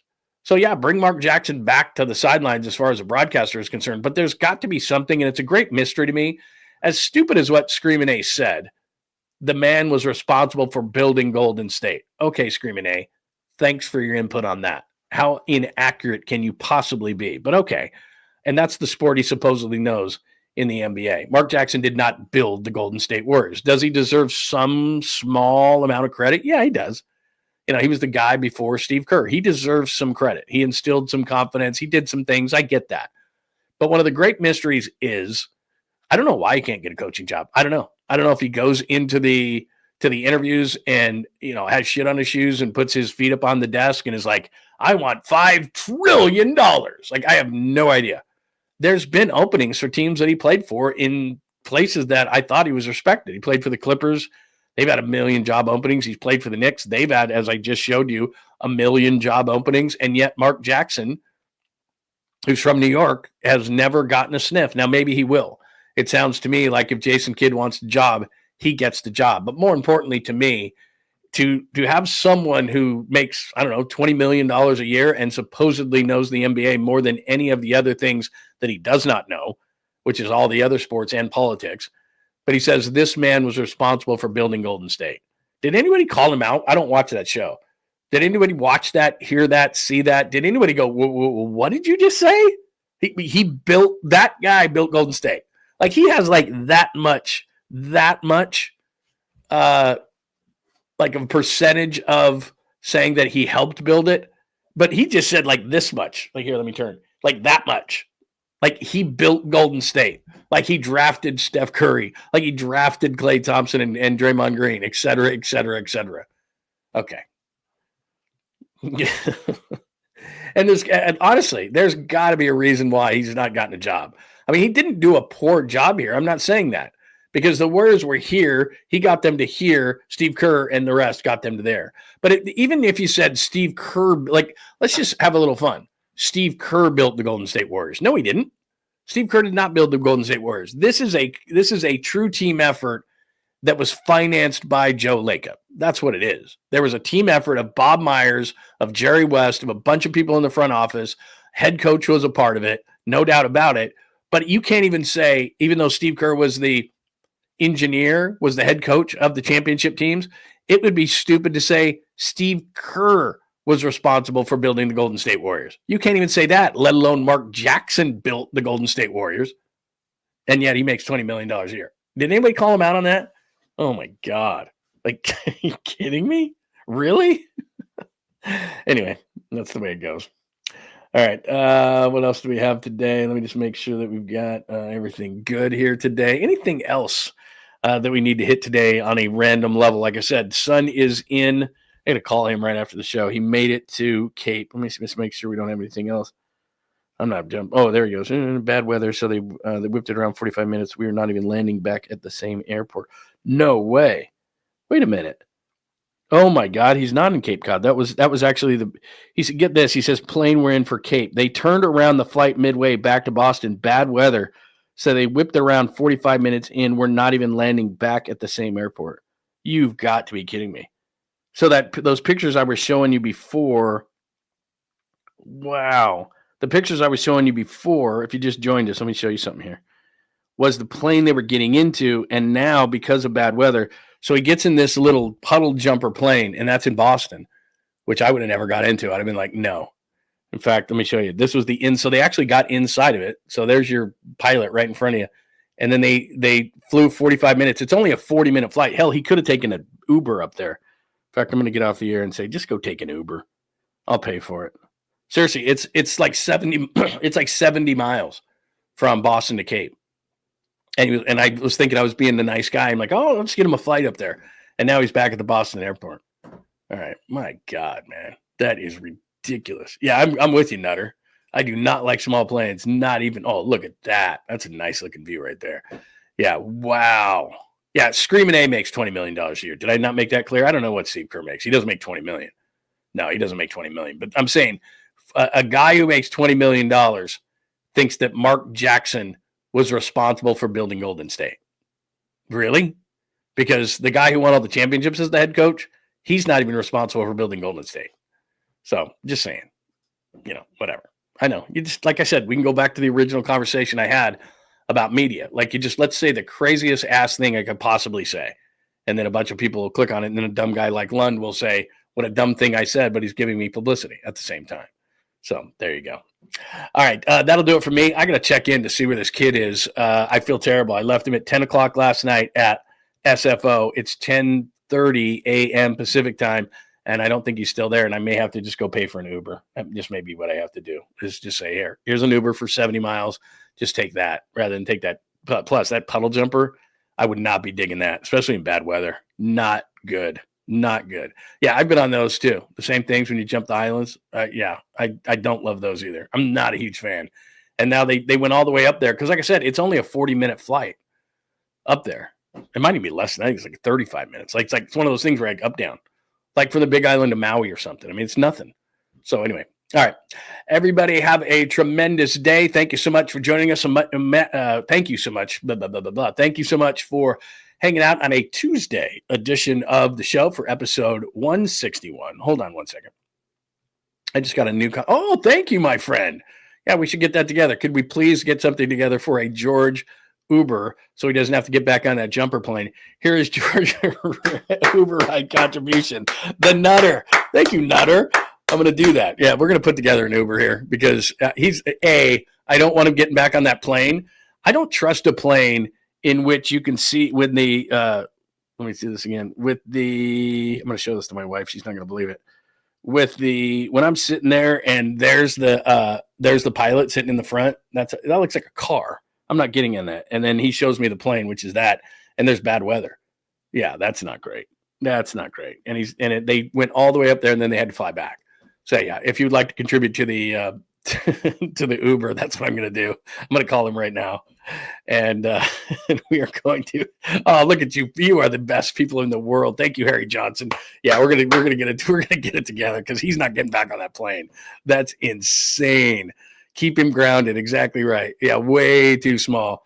So, yeah, bring Mark Jackson back to the sidelines as far as a broadcaster is concerned. But there's got to be something, and it's a great mystery to me. As stupid as what Screamin' A said, the man was responsible for building Golden State. Okay, Screamin' A, thanks for your input on that. How inaccurate can you possibly be? But okay. And that's the sport he supposedly knows in the NBA. Mark Jackson did not build the Golden State Warriors. Does he deserve some small amount of credit? Yeah, he does. You know, he was the guy before Steve Kerr. He deserves some credit. He instilled some confidence. He did some things. I get that. But one of the great mysteries is, I don't know why he can't get a coaching job. I don't know. I don't know if he goes into the interviews and, you know, has shit on his shoes and puts his feet up on the desk and is like, I want $5 trillion. Like, I have no idea. There's been openings for teams that he played for in places that I thought he was respected. He played for the Clippers. They've had 1 million job openings. He's played for the Knicks. They've had, as I just showed you, 1 million job openings. And yet Mark Jackson, who's from New York, has never gotten a sniff. Now, maybe he will. It sounds to me like if Jason Kidd wants the job, he gets the job. But more importantly to me, to have someone who makes, I don't know, $20 million a year and supposedly knows the NBA more than any of the other things that he does not know, which is all the other sports and politics. But he says this man was responsible for building Golden State. Did anybody call him out? I don't watch that show. Did anybody watch that, hear that, see that? Did anybody go, what did you just say? He built, that guy built Golden State. Like, he has like that much, like a percentage of saying that he helped build it. But he just said like this much. Like, here, let me turn. Like that much. Like, he built Golden State. Like, he drafted Steph Curry. Like, he drafted Klay Thompson and Draymond Green, et cetera, et cetera, et cetera. Okay. and honestly, there's got to be a reason why he's not gotten a job. I mean, he didn't do a poor job here. I'm not saying that. Because the Warriors were here, he got them to here, Steve Kerr and the rest got them to there. But even if you said Steve Kerr, like, let's just have a little fun. Steve Kerr built the Golden State Warriors. No, he didn't. Steve Kerr did not build the Golden State Warriors. This is a true team effort that was financed by Joe Lacob. That's what it is. There was a team effort of Bob Myers, of Jerry West, of a bunch of people in the front office. Head coach was a part of it, no doubt about it. But you can't even say, even though Steve Kerr was the engineer, was the head coach of the championship teams, it would be stupid to say Steve Kerr was responsible for building the Golden State Warriors. You can't even say that, let alone Mark Jackson built the Golden State Warriors. And yet he makes $20 million a year. Did anybody call him out on that? Oh my God. Like, are you kidding me? Really? Anyway, that's the way it goes. All right. What else do we have today? Let me just make sure that we've got everything good here today. Anything else that we need to hit today on a random level? Like I said, Sun is in. I got to call him right after the show. He made it to Cape. Let me just make sure we don't have anything else. I'm not jumping. Oh, there he goes. Bad weather, so they whipped it around 45 minutes. We were not even landing back at the same airport. No way. Wait a minute. Oh my God, he's not in Cape Cod. That was actually he said, get this. He says, plane we're in for Cape. They turned around the flight midway back to Boston. Bad weather. So they whipped around 45 minutes in. We're not even landing back at the same airport. You've got to be kidding me. So those pictures I was showing you before. Wow. The pictures I was showing you before, if you just joined us, let me show you something here, was the plane they were getting into. And now, because of bad weather, so he gets in this little puddle jumper plane, and that's in Boston, which I would have never got into. I'd have been like, no. In fact, let me show you. This was so they actually got inside of it. So there's your pilot right in front of you. And then they flew 45 minutes. It's only a 40-minute flight. Hell, he could have taken an Uber up there. In fact, I'm going to get off the air and say, just go take an Uber. I'll pay for it. Seriously, it's like 70 it's like 70 miles from Boston to Cape. And I was thinking I was being the nice guy. I'm like, oh, let's get him a flight up there. And now he's back at the Boston airport. All right. My God, man. That is ridiculous. Yeah, I'm with you, Nutter. I do not like small planes. Not even. Oh, look at that. That's a nice looking view right there. Yeah. Wow. Yeah. Screamin' A makes $20 million a year. Did I not make that clear? I don't know what Steve Kerr makes. He doesn't make $20 million. No, he doesn't make $20 million. But I'm saying a guy who makes $20 million thinks that Mark Jackson was responsible for building Golden State. Really? Because the guy who won all the championships as the head coach, he's not even responsible for building Golden State. So, just saying. whatever. I know. You just, like I said, we can go back to the original conversation I had about media. Like, let's say the craziest ass thing I could possibly say. And then a bunch of people will click on it. And then a dumb guy like Lund will say, what a dumb thing I said, but he's giving me publicity at the same time. So there you go. All right. That'll do it for me. I got to check in to see where this kid is. I feel terrible. I left him at 10 o'clock last night at SFO. It's 10:30 a.m. Pacific time. And I don't think he's still there. And I may have to just go pay for an Uber. That just may be what I have to do, is just say, here's an Uber for 70 miles. Just take that rather than take that. Plus, that puddle jumper, I would not be digging that, especially in bad weather. Not good. Not good. Yeah, I've been on those too. The same things when you jump the islands. I don't love those either. I'm not a huge fan. And now they went all the way up there because, like I said, it's only a 40-minute flight up there. It might even be less than that. It's like 35 minutes. It's one of those things where up, down. Like for the big island of Maui or something. I mean, it's nothing. So anyway, all right. Everybody have a tremendous day. Thank you so much for joining us. Thank you so much. Blah, blah, blah, blah, blah. Thank you so much for hanging out on a Tuesday edition of the show for episode 161. Hold on one second. I just got a new oh, thank you, my friend. Yeah, we should get that together. Could we please get something together for a George Uber so he doesn't have to get back on that jumper plane? Here is George Uber ride contribution. The Nutter. Thank you, Nutter. I'm going to do that. Yeah, we're going to put together an Uber here because I don't want him getting back on that plane. I don't trust a plane in which you can see with the, let me see this again. I'm going to show this to my wife. She's not going to believe it. When I'm sitting there and there's the pilot sitting in the front, that looks like a car. I'm not getting in that. And then he shows me the plane, which is that, and there's bad weather. Yeah, that's not great. That's not great. And they went all the way up there and then they had to fly back. So yeah, if you'd like to contribute to the to the Uber, that's what I'm going to do. I'm going to call him right now, and we are going to. Oh, look at you! You are the best people in the world. Thank you, Harry Johnson. Yeah, we're gonna get it together because he's not getting back on that plane. That's insane. Keep him grounded. Exactly right. Yeah, way too small.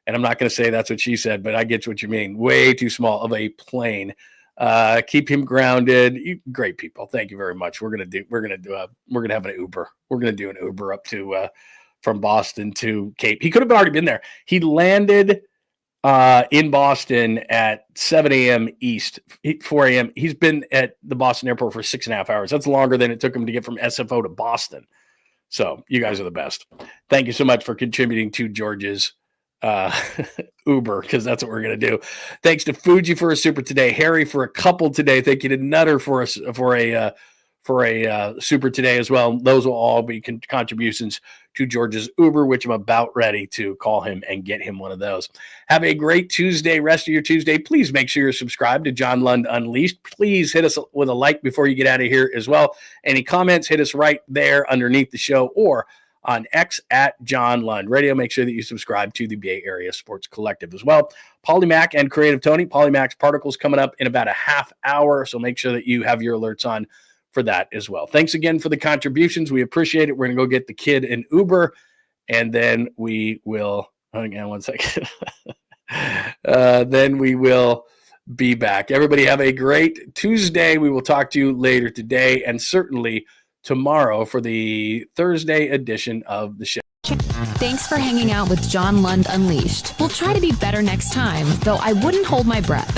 And I'm not going to say that's what she said, but I get what you mean. Way too small of a plane. Keep him grounded. Great people. Thank you very much. We're gonna have an Uber. We're gonna do an Uber up to from Boston to Cape. He could have already been there. He landed in Boston at 7 a.m. East, 4 a.m. He's been at the Boston airport for 6.5 hours. That's longer than it took him to get from SFO to Boston. So you guys are the best. Thank you so much for contributing to George's Uber, because that's what we're going to do. Thanks to Fuji for a super today, Harry for a couple today. Thank you to Nutter for a super today as well. Those will all be contributions to George's Uber, which I'm about ready to call him and get him one of those. Have a great Tuesday, rest of your Tuesday. Please make sure you're subscribed to John Lund Unleashed. Please hit us with a like before you get out of here as well. Any comments, hit us right there underneath the show or on X at John Lund Radio. Make sure that you subscribe to the Bay Area Sports Collective as well. Polymac and Creative Tony. Polymac's Particles coming up in about a half hour, so make sure that you have your alerts on for that as well. Thanks again for the contributions. We appreciate it. We're going to go get the kid an Uber, and then we will, hang on one second. Then we will be back. Everybody have a great Tuesday. We will talk to you later today and certainly tomorrow for the Thursday edition of the show. Thanks for hanging out with John Lund Unleashed. We'll try to be better next time, though I wouldn't hold my breath.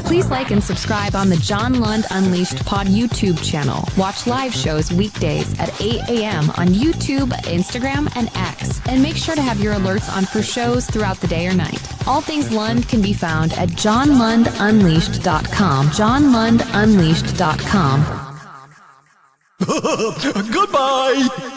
Please like and subscribe on the John Lund Unleashed Pod YouTube channel. Watch live shows weekdays at 8 a.m. on YouTube, Instagram, and X. And make sure to have your alerts on for shows throughout the day or night. All things Lund can be found at johnlundunleashed.com. johnlundunleashed.com. Goodbye!